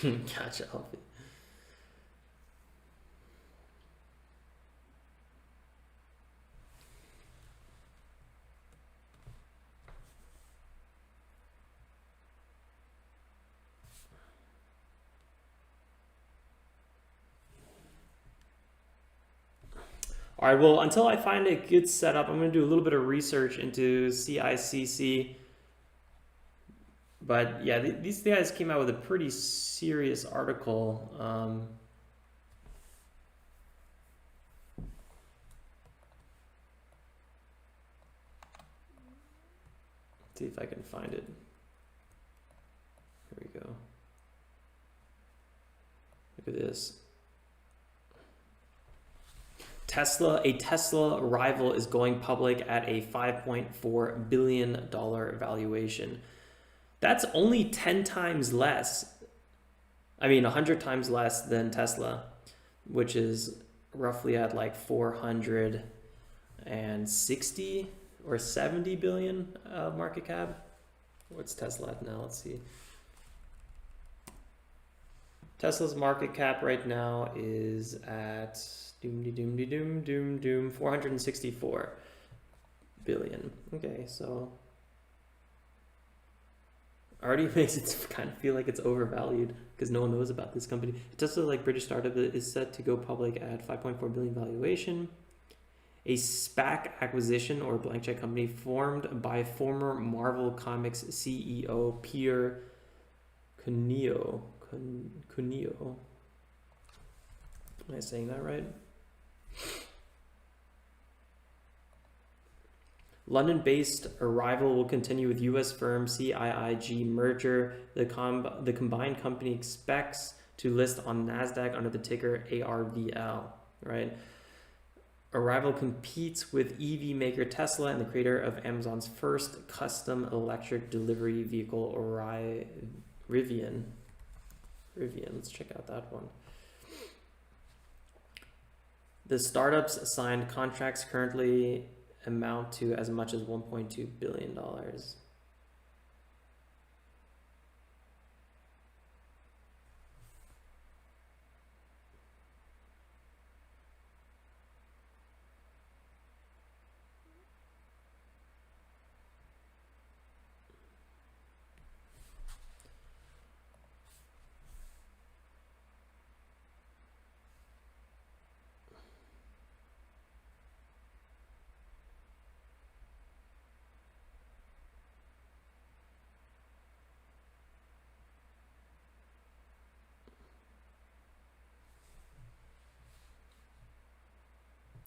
Gotcha, Alfie. All right, well, until I find a good setup, I'm going to do a little bit of research into CIIC. But yeah, these guys came out with a pretty serious article. Let's see if I can find it. Here we go. Look at this. A Tesla rival is going public at a $5.4 billion valuation. That's only 10 times less. I mean, 100 times less than Tesla, which is roughly at like 460 or 70 billion market cap. What's Tesla at now? Let's see. Tesla's market cap right now is at 464 billion. Okay, so already makes it kind of feel like it's overvalued because no one knows about this company. Tesla, like British startup, is set to go public at 5.4 billion valuation. A SPAC acquisition or blank check company formed by former Marvel Comics CEO Peter Cuneo. Am I saying that right? London-based Arrival will continue with U.S. firm CIIC merger. The combined company expects to list on NASDAQ under the ticker ARVL, right? Arrival competes with EV maker Tesla and the creator of Amazon's first custom electric delivery vehicle, Rivian. Let's check out that one. The startups signed contracts currently amount to as much as $1.2 billion.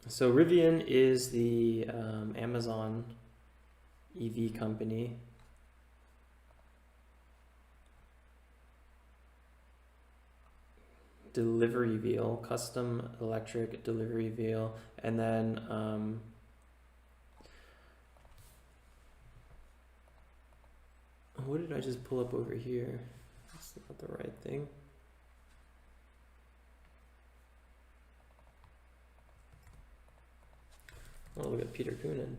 So Rivian is the Amazon EV company. Delivery vehicle, custom electric delivery vehicle, and then what did I just pull up over here? That's not the right thing. Oh, look at Peter Koonin.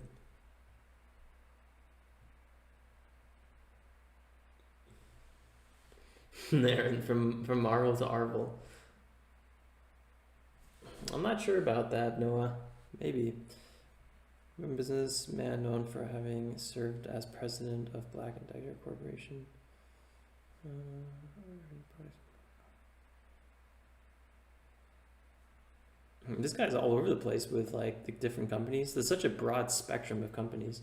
There, from Marvel to ARVL. I'm not sure about that, Noah. Maybe. I'm a businessman known for having served as president of Black and Decker Corporation. This guy's all over the place with like the different companies. There's such a broad spectrum of companies.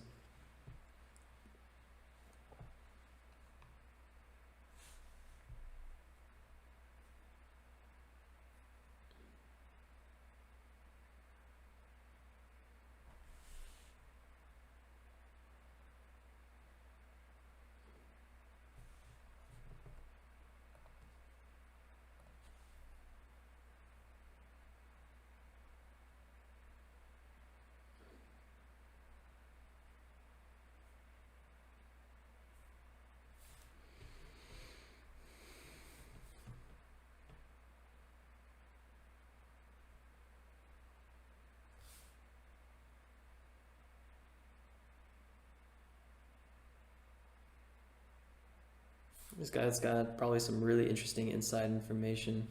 This guy's got probably some really interesting inside information.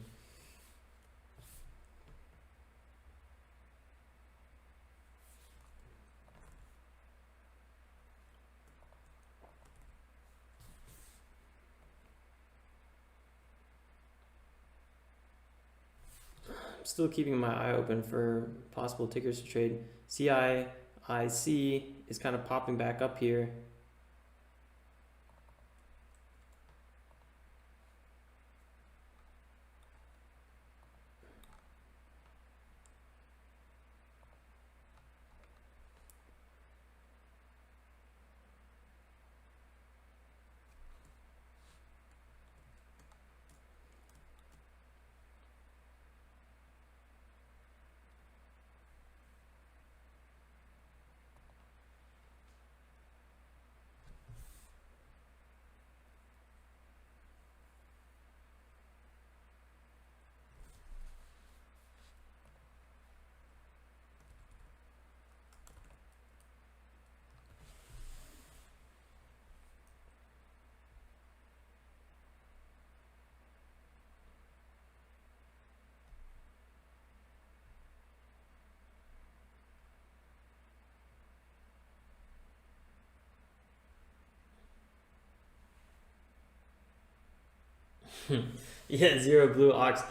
I'm still keeping my eye open for possible tickers to trade. CIIC is kind of popping back up here. Yeah, Zero Blue Ox.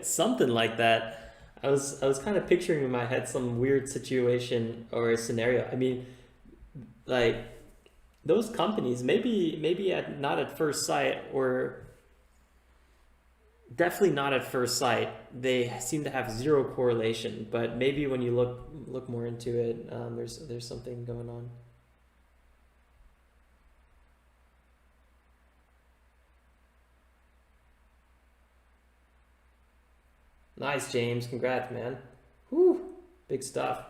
Something like that. I was kind of picturing in my head some weird situation or scenario. I mean, like those companies, maybe not at first sight, or definitely not at first sight, they seem to have zero correlation. But maybe when you look more into it, there's something going on. Nice, James. Congrats, man. Whew. Big stuff.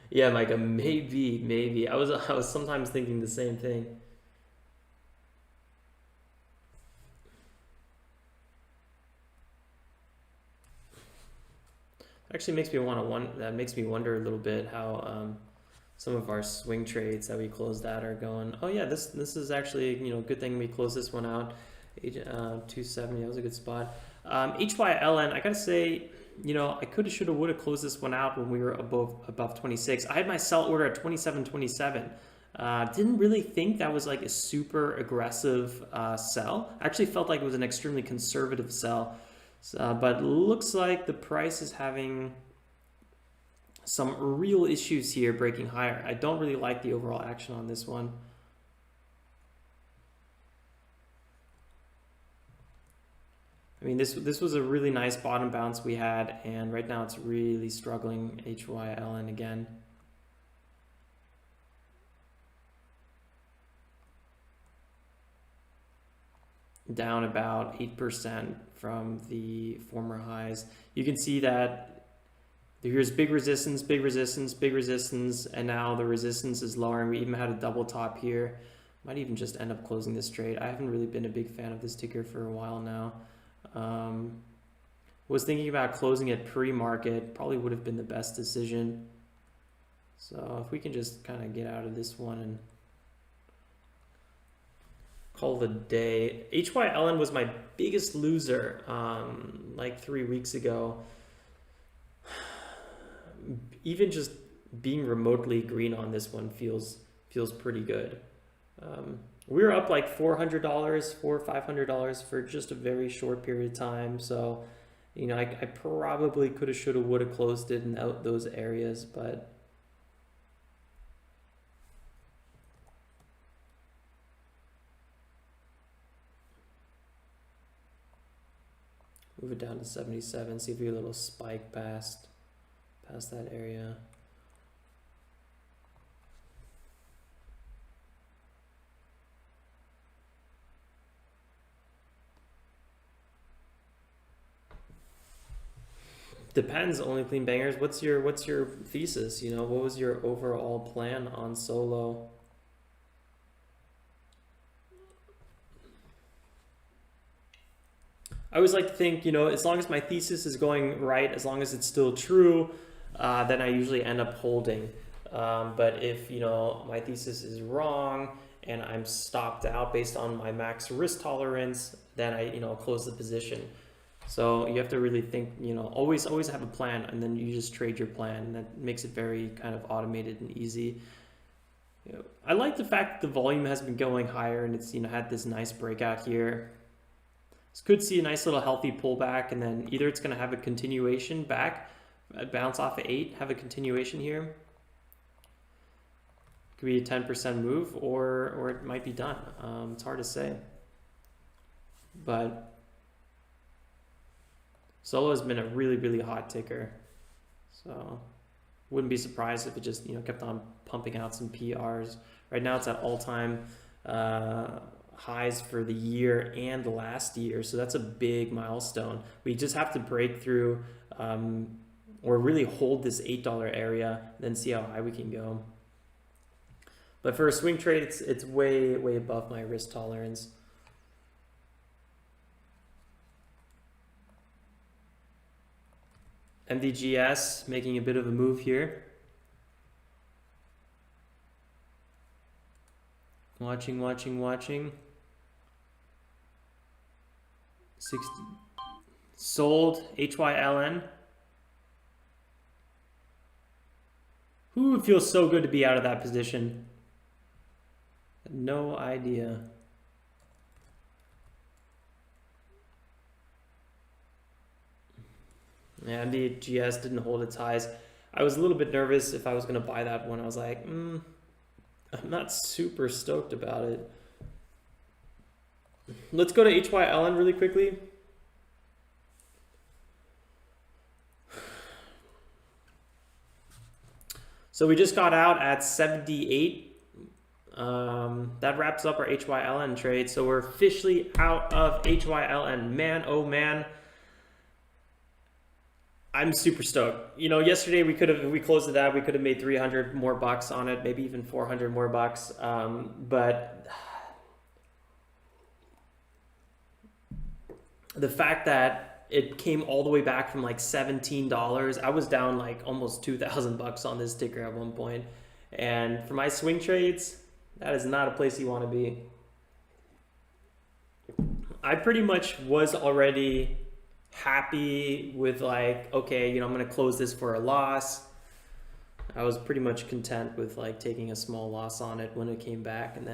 Yeah, Micah, maybe. I was sometimes thinking the same thing. Actually makes me that makes me wonder a little bit how some of our swing trades that we closed out are going. Oh yeah, this is actually, good thing we closed this one out. 270, that was a good spot. HYLN, I gotta say, I coulda, shoulda, woulda closed this one out when we were above 26. I had my sell order at 27.27. Didn't really think that was like a super aggressive sell. Actually felt like it was an extremely conservative sell. But looks like the price is having some real issues here breaking higher. I don't really like the overall action on this one. I mean, this was a really nice bottom bounce we had, and right now it's really struggling. HYLN again. Down about 8% from the former highs. You can see that here's big resistance, big resistance, big resistance, and now the resistance is lowering. We even had a double top here. Might even just end up closing this trade. I haven't really been a big fan of this ticker for a while now. Was thinking about closing it pre-market. Probably would have been the best decision. So if we can just kind of get out of this one and call it a day. HYLN was my biggest loser like 3 weeks ago. Even just being remotely green on this one feels pretty good. We were up like $400, $400 or $500 for just a very short period of time. So, you know, I probably could have, should have, would have closed it in those areas, but move it down to 77. See if we get a little spike past that area. Depends, only clean bangers. What's your thesis? You know, what was your overall plan on solo? I always like to think, you know, as long as my thesis is going right, as long as it's still true, then I usually end up holding. But if, you know, my thesis is wrong and I'm stopped out based on my max risk tolerance, then I, you know, close the position. So you have to really think, you know, always have a plan, and then you just trade your plan, and that makes it very kind of automated and easy. You know, I like the fact that the volume has been going higher, and it's, you know, had this nice breakout here. This could see a nice little healthy pullback, and then either it's going to have a continuation back, bounce off of 8, have a continuation here. Could be a 10% move, or it might be done. It's hard to say, but Solo has been a really hot ticker, so wouldn't be surprised if it just, you know, kept on pumping out some PRs. Right now it's at all-time highs for the year and the last year, so that's a big milestone. We just have to break through or really hold this $8 area, then see how high we can go. But for a swing trade, it's way above my risk tolerance. MDGS making a bit of a move here. Watching. 60 sold HYLN. Ooh, it feels so good to be out of that position. No idea. Yeah, MDGS didn't hold its highs. I was a little bit nervous if I was going to buy that one. I was like, I'm not super stoked about it. Let's go to HYLN really quickly. So we just got out at 78. That wraps up our HYLN trade. So we're officially out of HYLN. Man, oh man. I'm super stoked. You know, yesterday we closed it out, we could have made 300 more bucks on it, maybe even 400 more bucks. But the fact that it came all the way back from like $17, I was down like almost 2,000 bucks on this ticker at one point. And for my swing trades, that is not a place you want to be. I pretty much was already happy with like, okay, you know, I'm going to close this for a loss. I was pretty much content with like taking a small loss on it when it came back. And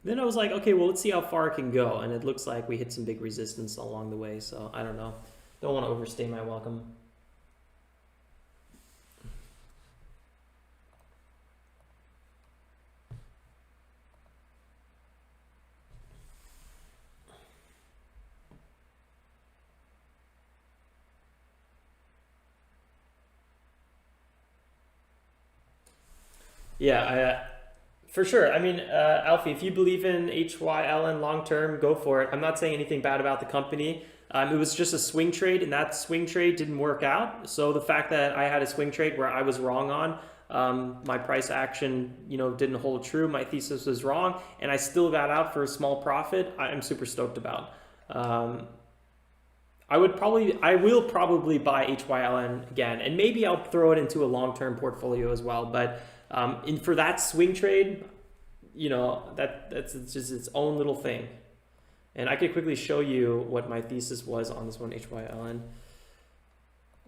then I was like, okay, well, let's see how far it can go. And it looks like we hit some big resistance along the way. So I don't know. Don't want to overstay my welcome. Yeah, for sure. I mean, Alfie, if you believe in HYLN long term, go for it. I'm not saying anything bad about the company. It was just a swing trade, and that swing trade didn't work out. So the fact that I had a swing trade where I was wrong on, my price action, didn't hold true. My thesis was wrong, and I still got out for a small profit. I'm super stoked about. I will probably buy HYLN again, and maybe I'll throw it into a long-term portfolio as well. But for that swing trade, that's just its own little thing. And I could quickly show you what my thesis was on this one, HYLN.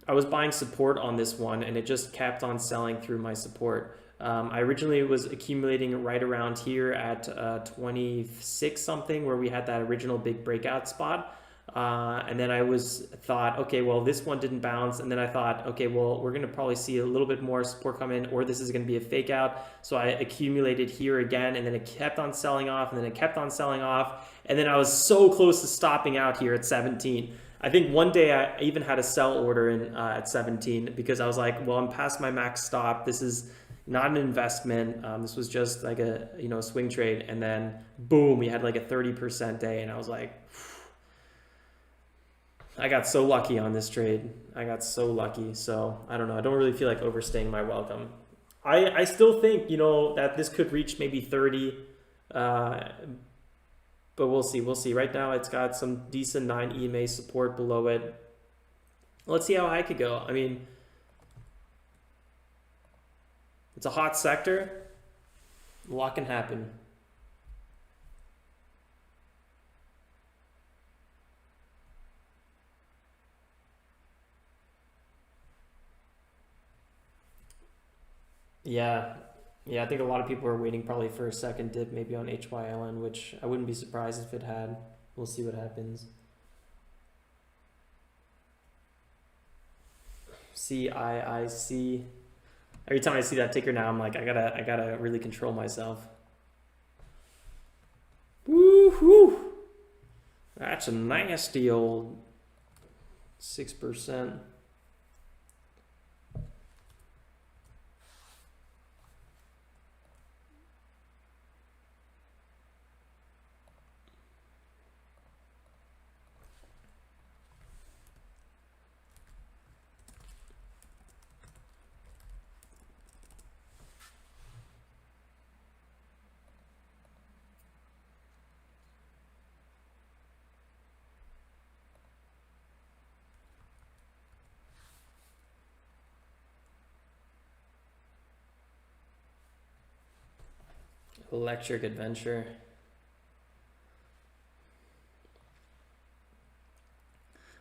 I was buying support on this one, and it just kept on selling through my support. I originally was accumulating right around here at 26 something, where we had that original big breakout spot. And then I thought, okay, well, this one didn't bounce. And then I thought, okay, well, we're going to probably see a little bit more support come in, or this is going to be a fake out. So I accumulated here again, and then it kept on selling off, and then it kept on selling off. And then I was so close to stopping out here at 17. I think one day I even had a sell order in at 17 because I was like, well, I'm past my max stop. This is not an investment. This was just like a swing trade. And then boom, we had like a 30% day, and I was like, I got so lucky on this trade. I got so lucky. So I don't know. I don't really feel like overstaying my welcome. I still think, that this could reach maybe 30, but we'll see. We'll see. Right now, it's got some decent 9 EMA support below it. Let's see how high it could go. I mean, it's a hot sector. A lot can happen. Yeah. Yeah, I think a lot of people are waiting probably for a second dip, maybe on HYLN, which I wouldn't be surprised if it had. We'll see what happens. CIIC. Every time I see that ticker now, I'm like, I gotta really control myself. Woo-hoo! That's a nasty old 6%. Electric adventure.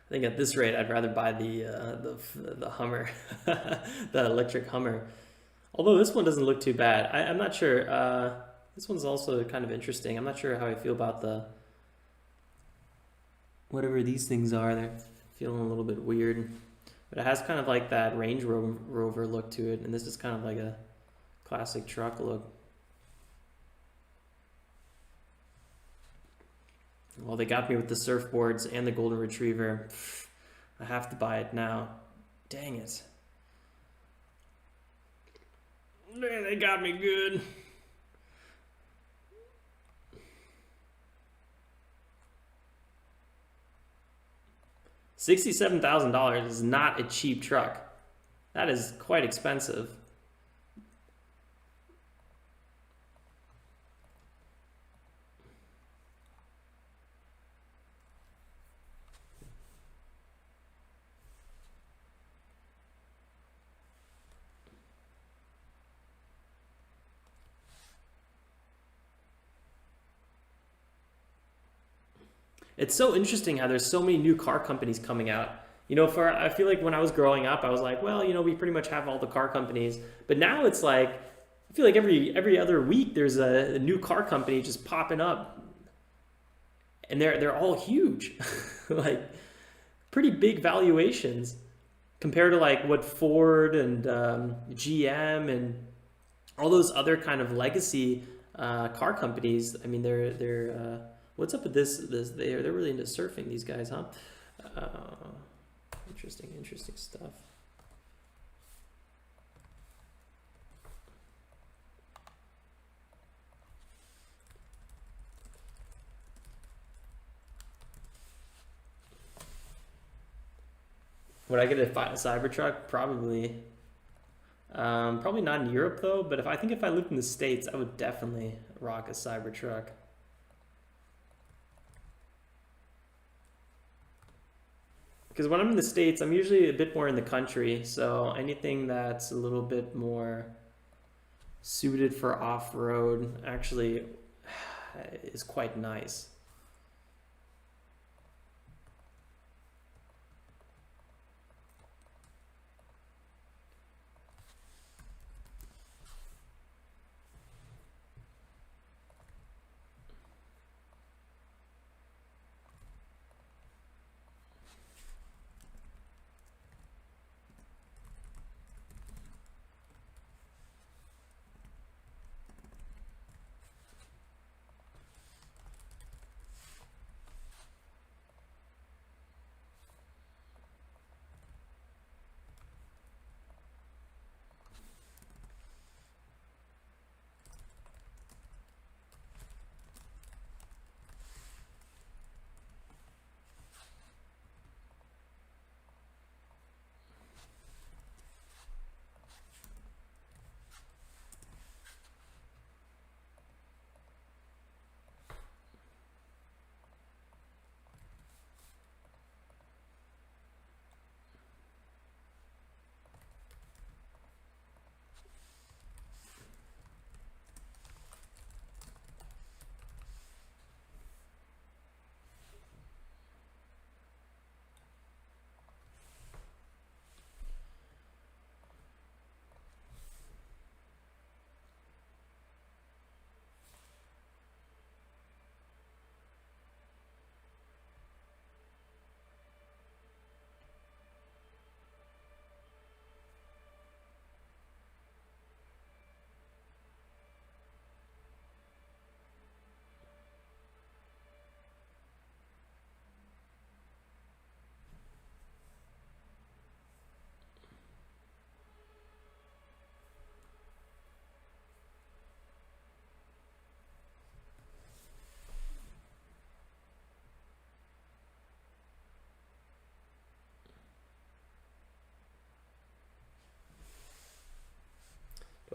I think at this rate, I'd rather buy the Hummer, the electric Hummer. Although this one doesn't look too bad. I'm not sure. This one's also kind of interesting. I'm not sure how I feel about the whatever these things are. They're feeling a little bit weird, but it has kind of like that Range Rover look to it, and this is kind of like a classic truck look. Well, they got me with the surfboards and the golden retriever. I have to buy it now. Dang it. Man, they got me good. $67,000 is not a cheap truck. That is quite expensive. It's so interesting how there's so many new car companies coming out. I feel like when I was growing up, I was like, well, we pretty much have all the car companies. But now it's like, I feel like every other week there's a new car company just popping up, and they're all huge, like pretty big valuations compared to like what Ford and GM and all those other kind of legacy car companies. I mean, they're what's up with this? They're really into surfing, these guys, huh? Interesting stuff. Would I get a Cybertruck? Probably. Probably not in Europe though, but if I lived in the States, I would definitely rock a Cybertruck. Because when I'm in the States, I'm usually a bit more in the country, so anything that's a little bit more suited for off-road actually is quite nice.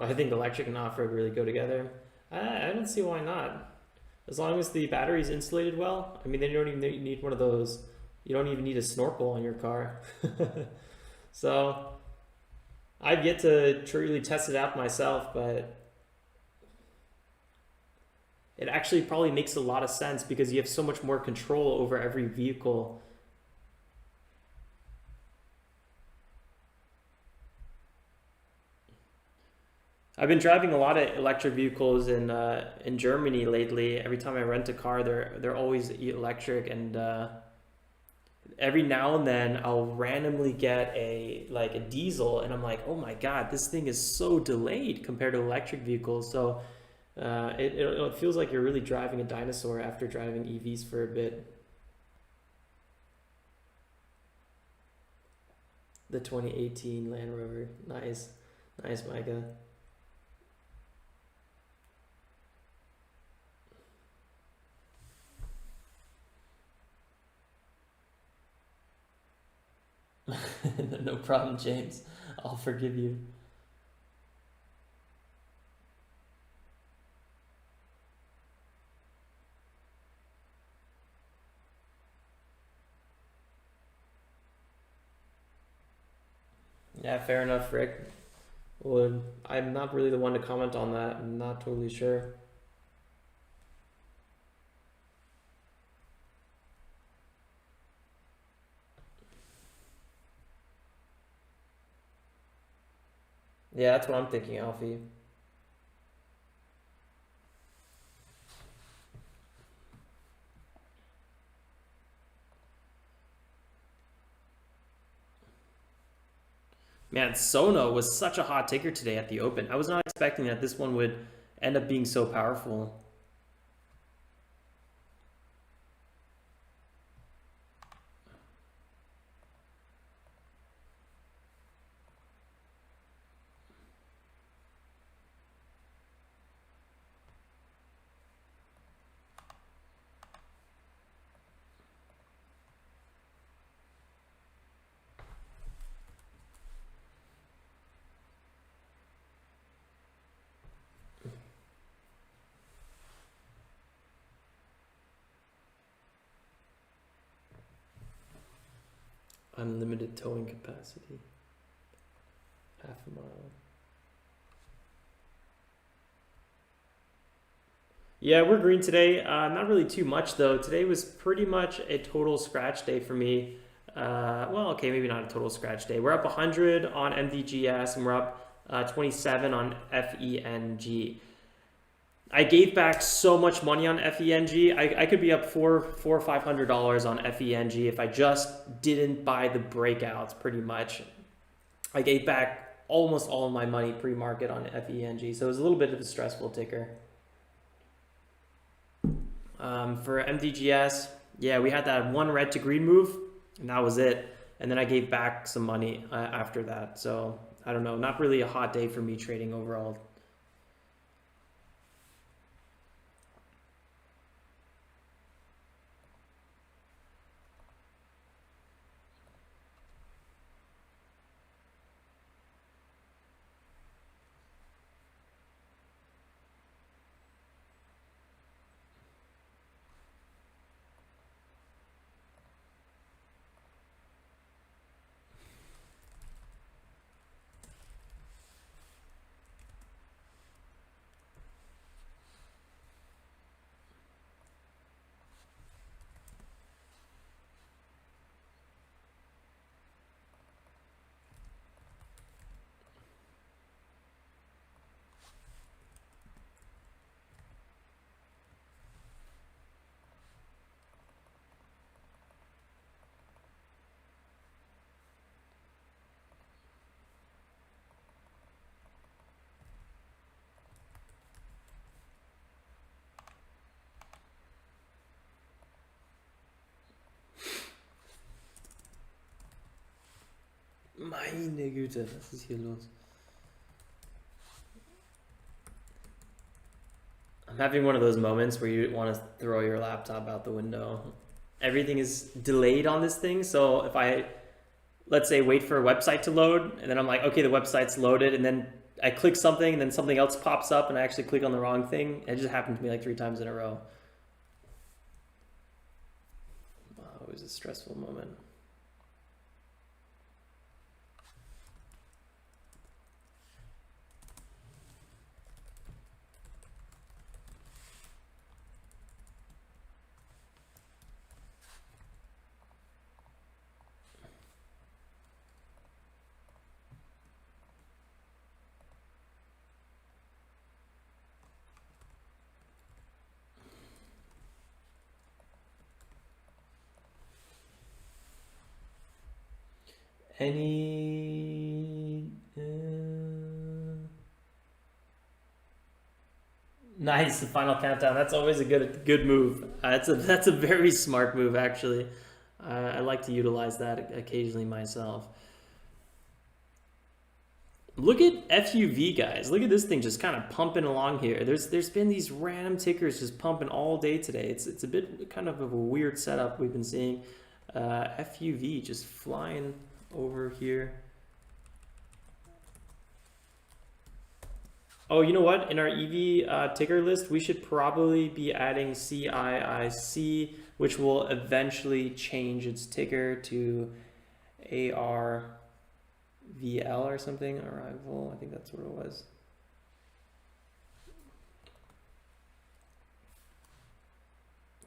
I think electric and off-road really go together. I don't see why not. As long as the battery's insulated well, I mean, they don't even need one of those. You don't even need a snorkel on your car. So I've yet to truly test it out myself, but it actually probably makes a lot of sense because you have so much more control over every vehicle. I've been driving a lot of electric vehicles in Germany lately. Every time I rent a car, they're always electric, and every now and then I'll randomly get a diesel, and I'm like, oh my god, this thing is so delayed compared to electric vehicles. So it feels like you're really driving a dinosaur after driving EVs for a bit. The 2018 Land Rover, nice, nice, Micah. No problem, James. I'll forgive you. Yeah, fair enough, Rick. Well, I'm not really the one to comment on that. I'm not totally sure. Yeah, that's what I'm thinking, Alfie. Man, Sono was such a hot ticker today at the open. I was not expecting that this one would end up being so powerful. Unlimited towing capacity. Half a mile. Yeah, we're green today. Not really too much though. Today was pretty much a total scratch day for me. Well, okay, maybe not a total scratch day. We're up 100 on MDGS and we're up 27 on FENG. I gave back so much money on FENG. I could be up $400 or $500 on FENG if I just didn't buy the breakouts. Pretty much, I gave back almost all of my money pre-market on FENG, so it was a little bit of a stressful ticker. For MDGS, yeah, we had that one red to green move, and that was it. And then I gave back some money after that. So I don't know, not really a hot day for me trading overall. Meine Güte, was ist hier los? I'm having one of those moments where you want to throw your laptop out the window. Everything is delayed on this thing, so if I, let's say, wait for a website to load, and then I'm like, okay, the website's loaded, and then I click something, and then something else pops up, and I actually click on the wrong thing. It just happened to me like 3 times in a row. Wow, it was a stressful moment. Nice, the final countdown. That's always a good move. That's a very smart move, actually. I like to utilize that occasionally myself. Look at FUV, guys. Look at this thing just kind of pumping along here. There's been these random tickers just pumping all day today. It's a bit kind of a weird setup we've been seeing. FUV just flying over here. Oh, you know what? In our EV ticker list, we should probably be adding CIIC, which will eventually change its ticker to ARVL or something. Arrival, I think that's what it was.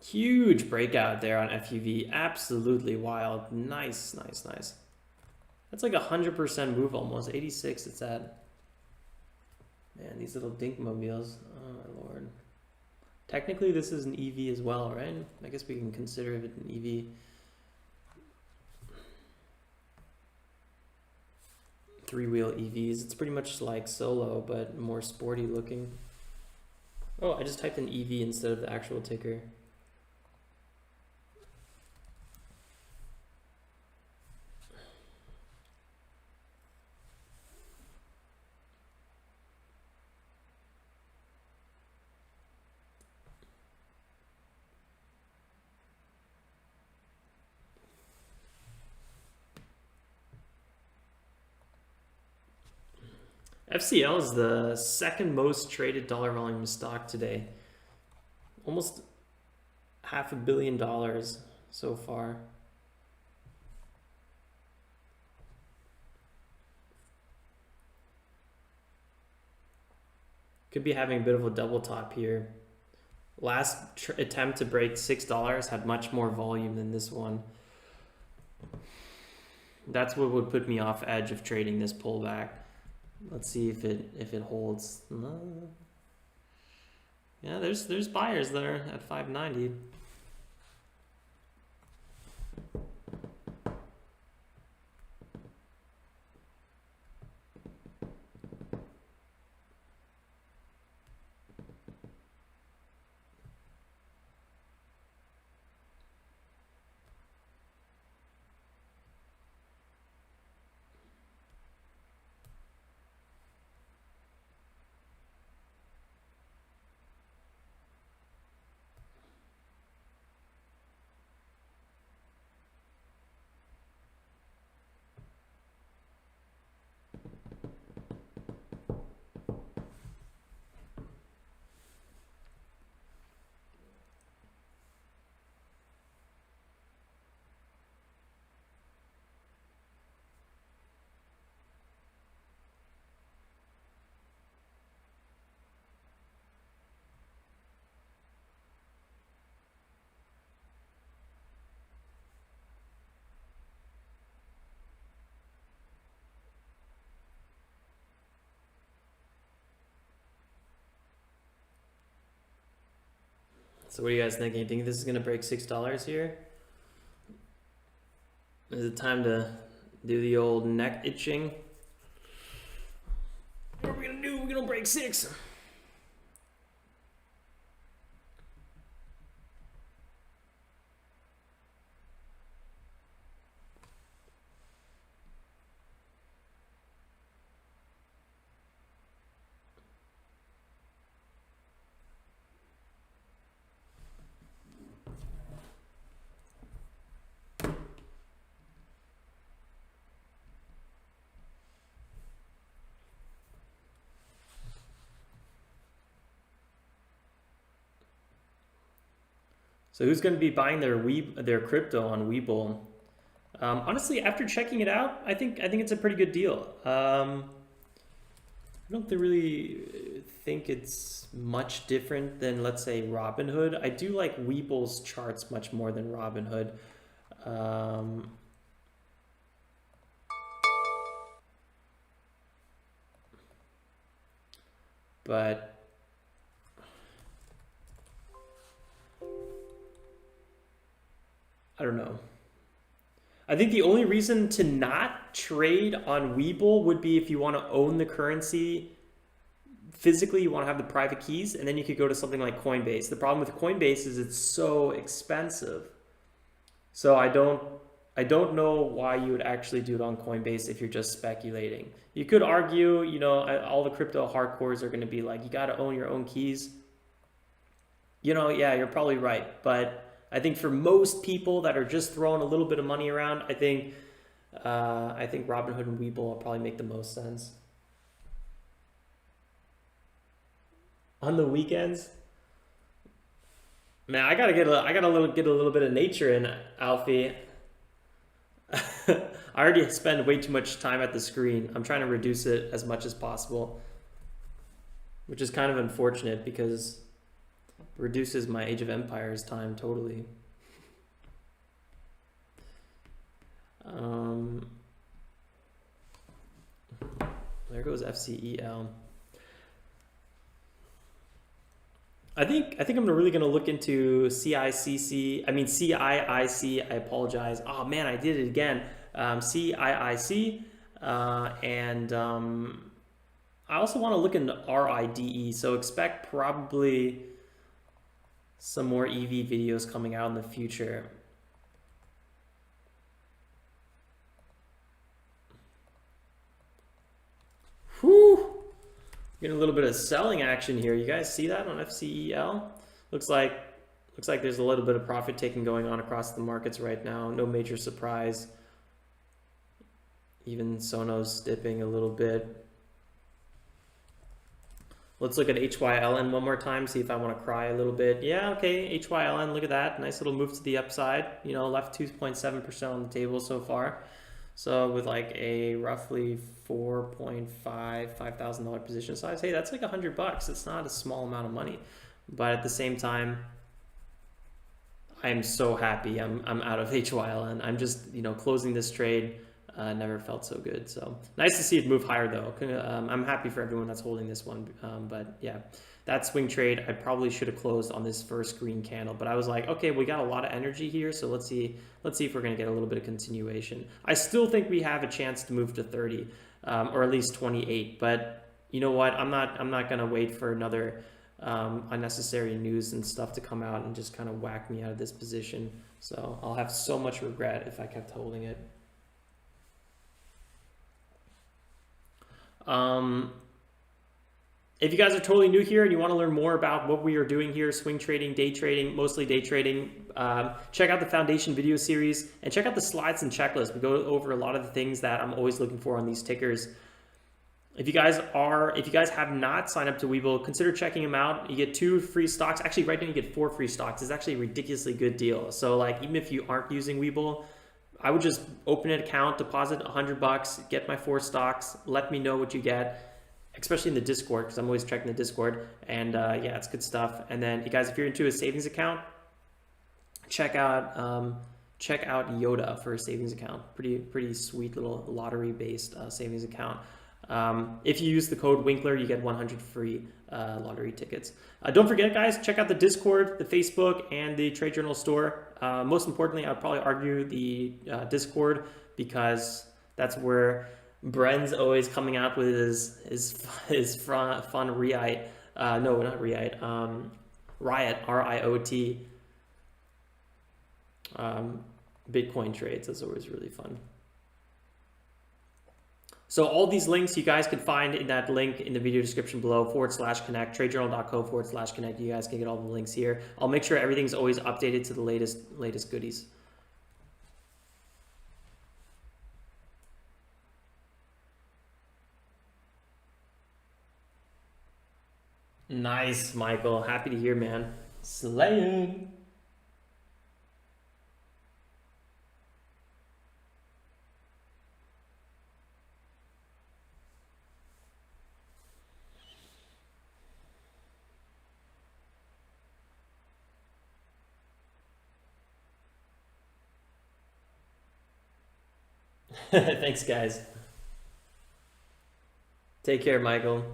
Huge breakout there on FUV. Absolutely wild. Nice, nice, nice. That's like 100% move almost. 86 it's at. Man, these little dinkmobiles. Oh my lord. Technically this is an EV as well, right? I guess we can consider it an EV. Three-wheel EVs. It's pretty much like Solo, but more sporty looking. Oh, I just typed in EV instead of the actual ticker. FCL is the second most traded dollar volume stock today. Almost $500 million so far. Could be having a bit of a double top here. Last attempt to break $6 had much more volume than this one. That's what would put me off edge of trading this pullback. Let's see if it holds. Yeah, there's buyers there at 590. So what are you guys thinking? Think this is gonna break $6 here? Is it time to do the old neck itching? What are we gonna do? We're gonna break 6. So who's going to be buying their crypto on Webull? Honestly, after checking it out, I think it's a pretty good deal. I don't really think it's much different than, let's say, Robinhood. I do like Webull's charts much more than Robinhood. But I don't know. I think the only reason to not trade on Webull would be if you want to own the currency physically, you want to have the private keys, and then you could go to something like Coinbase. The problem with Coinbase is it's so expensive. So I don't know why you would actually do it on Coinbase if you're just speculating. You could argue, you know, all the crypto hardcores are going to be like, you got to own your own keys. You know, yeah, you're probably right, but I think for most people that are just throwing a little bit of money around, I think Robinhood and Webull will probably make the most sense. On the weekends, man, I gotta get a little bit of nature in, Alfie. I already spend way too much time at the screen. I'm trying to reduce it as much as possible, which is kind of unfortunate because reduces my Age of Empires time totally. There goes FCEL. I think I'm really gonna look into CIIC. I apologize. Oh man, I did it again. CIIC, and I also want to look into RIDE. So expect probably some more EV videos coming out in the future. Whew. Getting a little bit of selling action here. You guys see that on FCEL? Looks like there's a little bit of profit taking going on across the markets right now. No major surprise. Even Sono's dipping a little bit. Let's look at HYLN one more time, see if I want to cry a little bit. Yeah, okay, HYLN, look at that. Nice little move to the upside. You know, left 2.7% on the table so far. So with like a roughly $5,000 position size, hey, that's like $100. It's not a small amount of money, but at the same time, I am so happy I'm out of HYLN. I'm just, you know, closing this trade. Never felt so good. So nice to see it move higher though. I'm happy for everyone that's holding this one. But yeah, that swing trade, I probably should have closed on this first green candle, but I was like, okay, we got a lot of energy here. So let's see if we're going to get a little bit of continuation. I still think we have a chance to move to 30 or at least 28, but you know what? I'm not going to wait for another unnecessary news and stuff to come out and just kind of whack me out of this position. So I'll have so much regret if I kept holding it. If you guys are totally new here and you want to learn more about what we are doing here, swing trading, day trading, mostly day trading, check out the foundation video series and check out the slides and checklist. We go over a lot of the things that I'm always looking for on these tickers. If you guys have not signed up to Webull, consider checking them out. You get 2 free stocks. Actually, right now you get 4 free stocks. It's actually a ridiculously good deal. So like, even if you aren't using Webull, I would just open an account, deposit $100, get my 4 stocks, let me know what you get, especially in the Discord, because I'm always checking the Discord. And yeah, it's good stuff. And then you guys, if you're into a savings account, check out Yoda for a savings account. Pretty sweet little lottery-based savings account. If you use the code Winkler, you get 100 free lottery tickets. Don't forget, guys, check out the Discord, the Facebook, and the Trade Journal store. Most importantly, I'd probably argue the Discord, because that's where Bren's always coming out with his fun Riot. No, not Riot. Riot, R-I-O-T. Bitcoin trades. That's always really fun. So all these links you guys can find in that link in the video description below, /connect, tradejournal.co/connect. You guys can get all the links here. I'll make sure everything's always updated to the latest goodies. Nice, Michael. Happy to hear, man. Slaying. Thanks, guys. Take care, Michael.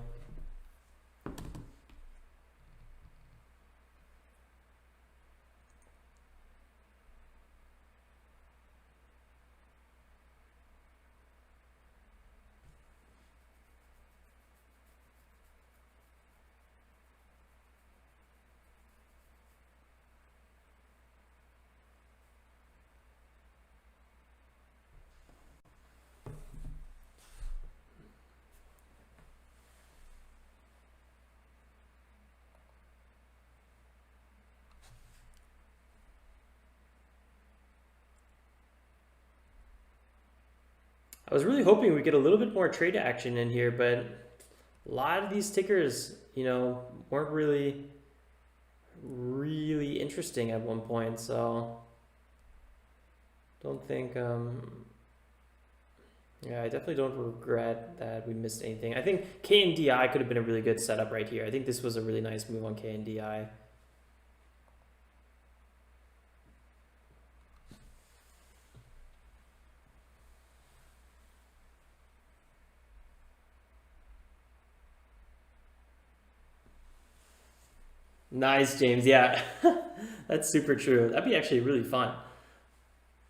I was really hoping we get a little bit more trade action in here, but a lot of these tickers, you know, weren't really interesting at one point. So don't think, yeah, I definitely don't regret that we missed anything. I think KNDI could have been a really good setup right here. I think this was a really nice move on KNDI. Nice, James. Yeah, that's super true. That'd be actually really fun.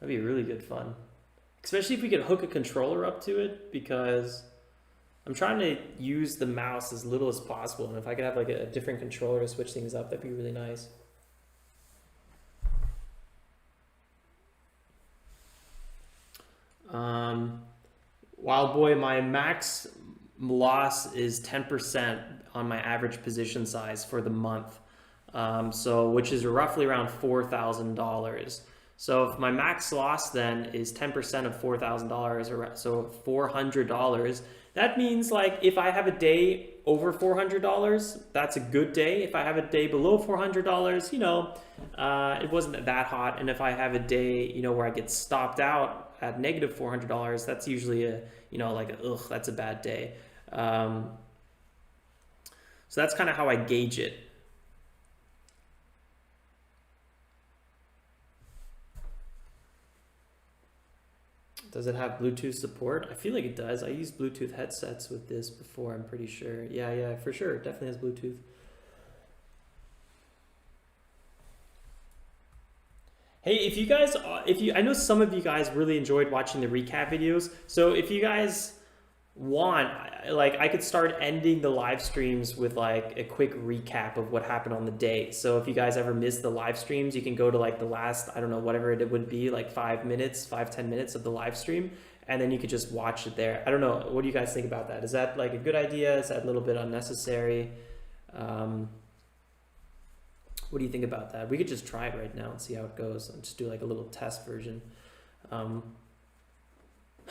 That'd be really good fun. Especially if we could hook a controller up to it, because I'm trying to use the mouse as little as possible. And if I could have like a different controller to switch things up, that'd be really nice. Wild boy, my max loss is 10% on my average position size for the month. So which is roughly around $4,000. So if my max loss then is 10% of $4,000, or so $400, that means like if I have a day over $400, that's a good day. If I have a day below $400, you know, it wasn't that hot. And if I have a day, you know, where I get stopped out at negative $400, that's usually a, you know, like, ugh, that's a bad day. So that's kind of how I gauge it. Does it have Bluetooth support? I feel like it does. I used Bluetooth headsets with this before, I'm pretty sure. Yeah, for sure. It definitely has Bluetooth. Hey, if you guys, I know some of you guys really enjoyed watching the recap videos. So if you guys want, like, I could start ending the live streams with like a quick recap of what happened on the day. So if you guys ever miss the live streams, you can go to like the last, I don't know, whatever it would be, like 5 minutes, 5-10 minutes of the live stream, and then you could just watch it there. I don't know, what do you guys think about that? Is that like a good idea? Is that a little bit unnecessary? What do you think about that? We could just try it right now and see how it goes and just do like a little test version.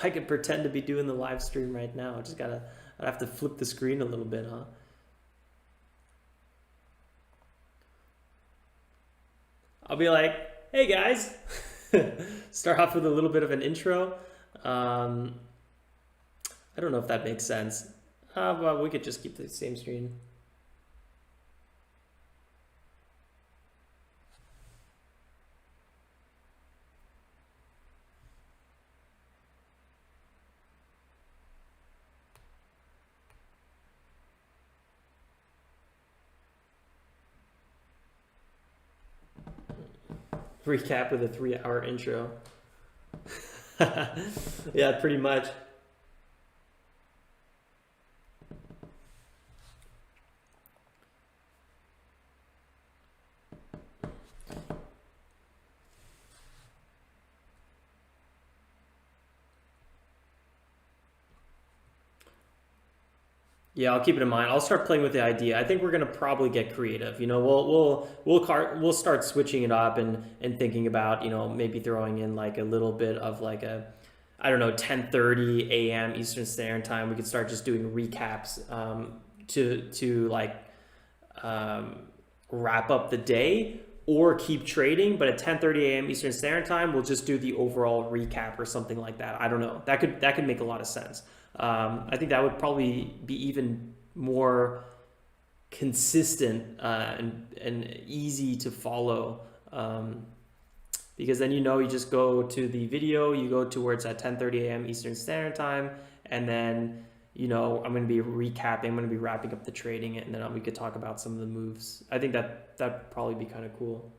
I could pretend to be doing the live stream right now. I'd have to flip the screen a little bit, huh? I'll be like, hey guys, start off with a little bit of an intro. I don't know if that makes sense. But we could just keep the same screen. Recap with a 3-hour intro. Yeah, pretty much. Yeah, I'll keep it in mind. I'll start playing with the idea. I think we're gonna probably get creative. You know, we'll start switching it up and thinking about, you know, maybe throwing in like a little bit of like a, I don't know, 10:30 a.m. Eastern Standard Time. We could start just doing recaps to like wrap up the day or keep trading. But at 10:30 a.m. Eastern Standard Time, we'll just do the overall recap or something like that. I don't know. That could make a lot of sense. I think that would probably be even more consistent and easy to follow, because then, you know, you just go to the video, you go to where it's at 10:30 a.m. Eastern Standard Time, and then, you know, I'm going to be recapping, I'm going to be wrapping up the trading, and then we could talk about some of the moves. I think that'd probably be kind of cool.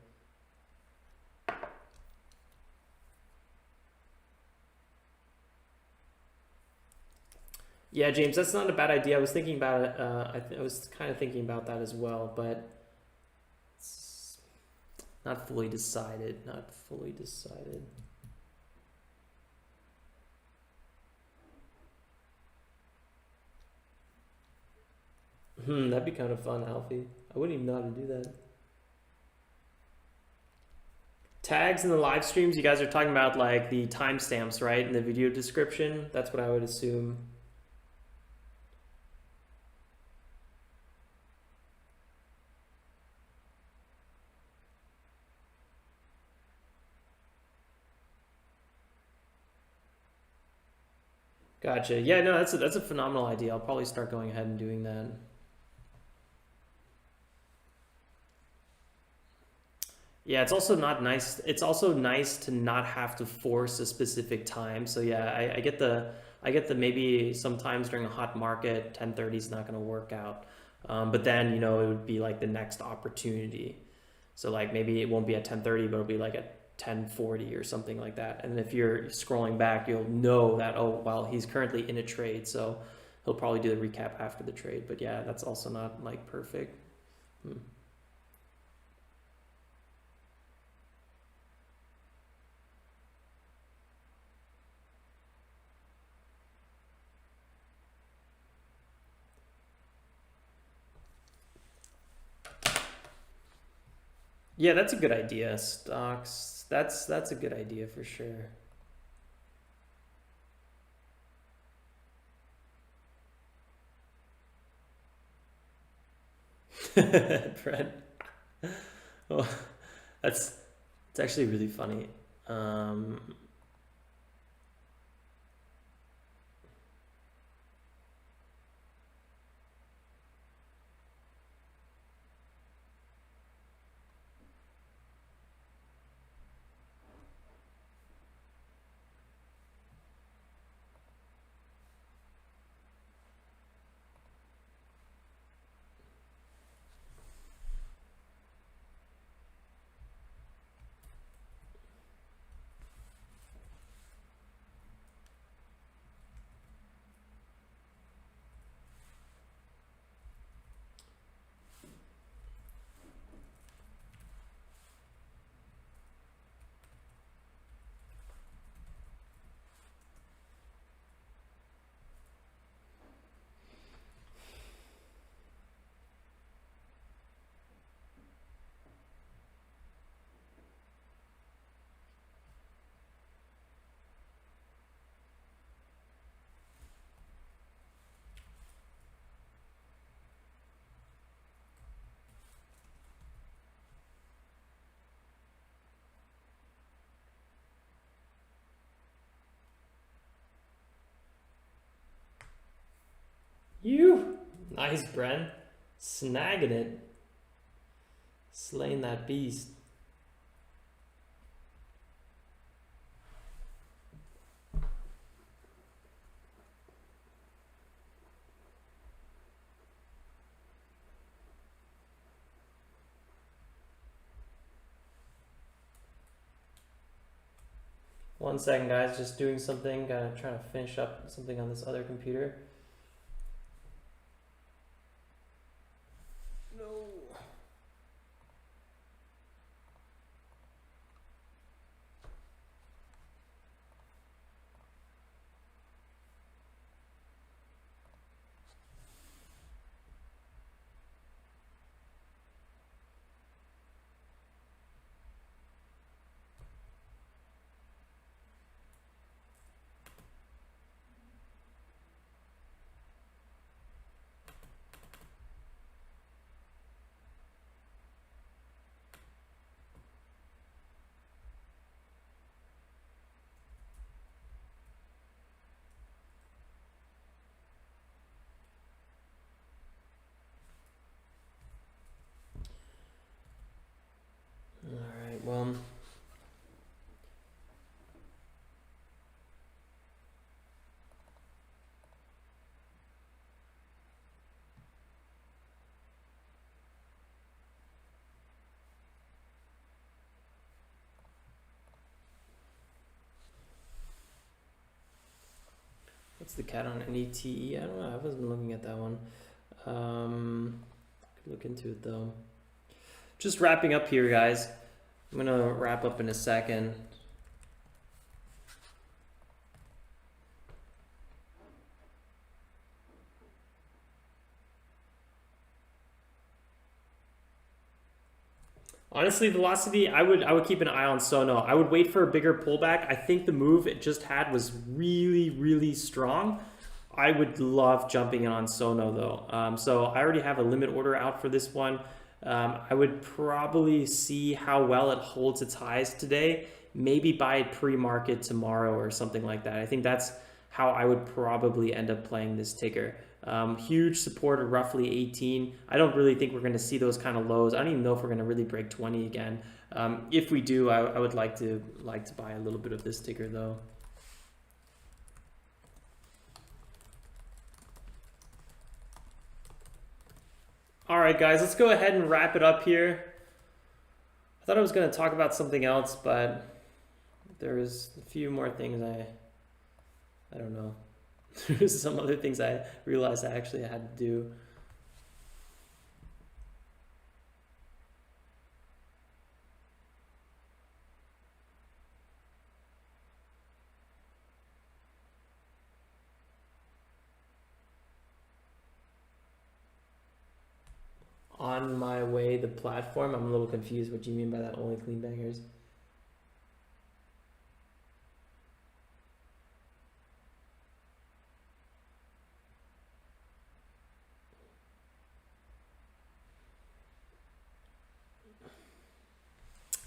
Yeah, James, that's not a bad idea. I was thinking about it. I was kind of thinking about that as well, but it's not fully decided. Not fully decided. That'd be kind of fun, Alfie. I wouldn't even know how to do that. Tags in the live streams, you guys are talking about like the timestamps, right? In the video description. That's what I would assume. Gotcha. Yeah, no, that's a phenomenal idea. I'll probably start going ahead and doing that. Yeah, it's also not nice. It's also nice to not have to force a specific time. So yeah, I get the maybe sometimes during a hot market, 10:30 is not going to work out. But then, you know, it would be like the next opportunity. So like maybe it won't be at 10:30, but it'll be like at 10:40 or something like that. And if you're scrolling back, you'll know that, oh, well, he's currently in a trade, so he'll probably do the recap after the trade. But yeah, that's also not like perfect. Yeah, that's a good idea. Stocks. That's a good idea for sure. Fred. Oh, it's actually really funny. Nice, Bren. Snagging it. Slaying that beast. One second, guys, just doing something. Gotta try to finish up something on this other computer. No. All right, well. What's the cat on NETE? I don't know. I wasn't looking at that one. Could look into it though. Just wrapping up here, guys. I'm gonna wrap up in a second. Honestly, velocity, I would keep an eye on Sono. I would wait for a bigger pullback. I think the move it just had was really, really strong. I would love jumping in on Sono though. So I already have a limit order out for this one. I would probably see how well it holds its highs today. Maybe buy it pre-market tomorrow or something like that. I think that's how I would probably end up playing this ticker. Huge support of roughly 18. I don't really think we're going to see those kind of lows. I don't even know if we're going to really break 20 again. If we do, I would like to buy a little bit of this ticker though. All right, guys, let's go ahead and wrap it up here. I thought I was going to talk about something else, but there's a few more things I don't know. There's some other things I realized I actually had to do. On my way, the platform, I'm a little confused what you mean by that, only clean bangers.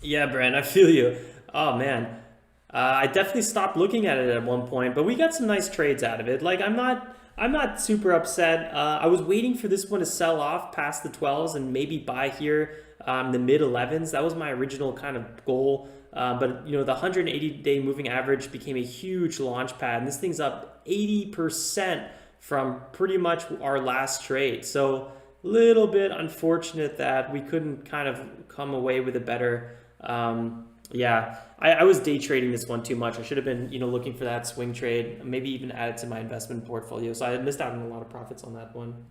Yeah, Brand, I feel you. Oh man, I definitely stopped looking at it at one point, but we got some nice trades out of it. Like I'm not super upset. I was waiting for this one to sell off past the 12s and maybe buy here the mid 11s. That was my original kind of goal. But you know, the 180-day moving average became a huge launch pad, and this thing's up 80% from pretty much our last trade. So little bit unfortunate that we couldn't kind of come away with a better. Yeah, I was day trading this one too much. I should have been, you know, looking for that swing trade, maybe even add it to my investment portfolio. So I missed out on a lot of profits on that one.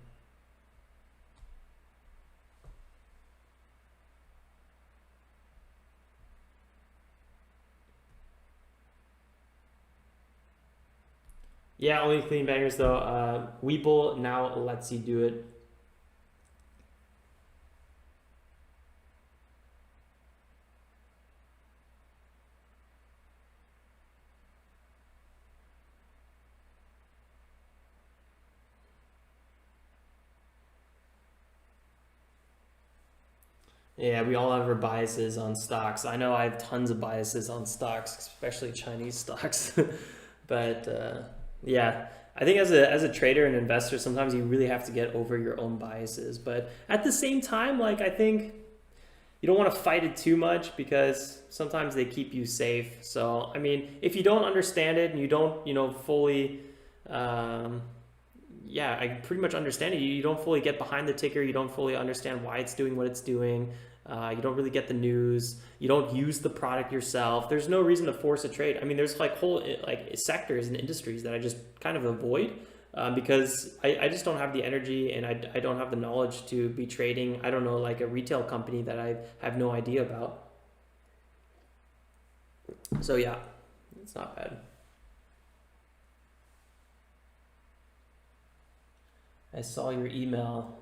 Yeah, only clean bangers though. Weeple now lets you do it. Yeah, we all have our biases on stocks. I know I have tons of biases on stocks, especially Chinese stocks. But yeah, I think as a trader and investor, sometimes you really have to get over your own biases. But at the same time, like, I think you don't want to fight it too much because sometimes they keep you safe. So, I mean, if you don't understand it and you don't, you know, fully, yeah, I pretty much understand it. You don't fully get behind the ticker. You don't fully understand why it's doing what it's doing. You don't really get the news. You don't use the product yourself. There's no reason to force a trade. I mean, there's like whole like sectors and industries that I just kind of avoid because I just don't have the energy and I don't have the knowledge to be trading. I don't know, like a retail company that I have no idea about. So yeah, it's not bad. I saw your email.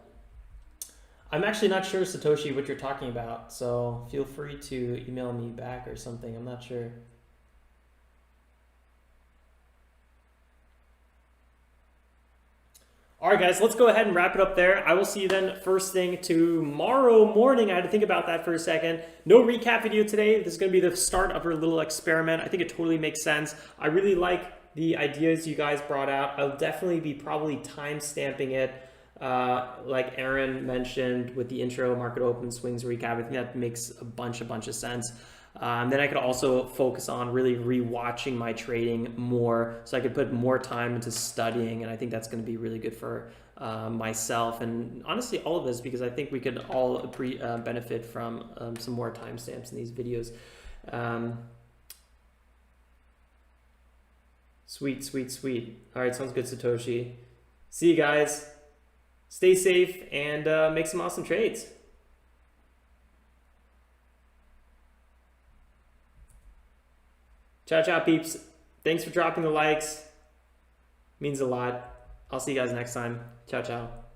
I'm actually not sure, Satoshi, what you're talking about, so feel free to email me back or something. I'm not sure. All right, guys, let's go ahead and wrap it up there. I will see you then first thing tomorrow morning. I had to think about that for a second. No recap video today. This is going to be the start of our little experiment. I think it totally makes sense. I really like the ideas you guys brought out. I'll definitely be probably time stamping it. Like Aaron mentioned with the intro market open swings recap. I think that makes a bunch of sense. Then I could also focus on really rewatching my trading more, so I could put more time into studying, and I think that's going to be really good for myself and honestly all of us, because I think we could all benefit from some more timestamps in these videos. Sweet. All right, sounds good, Satoshi. See you guys. Stay safe and make some awesome trades. Ciao, peeps. Thanks for dropping the likes. Means a lot. I'll see you guys next time. Ciao.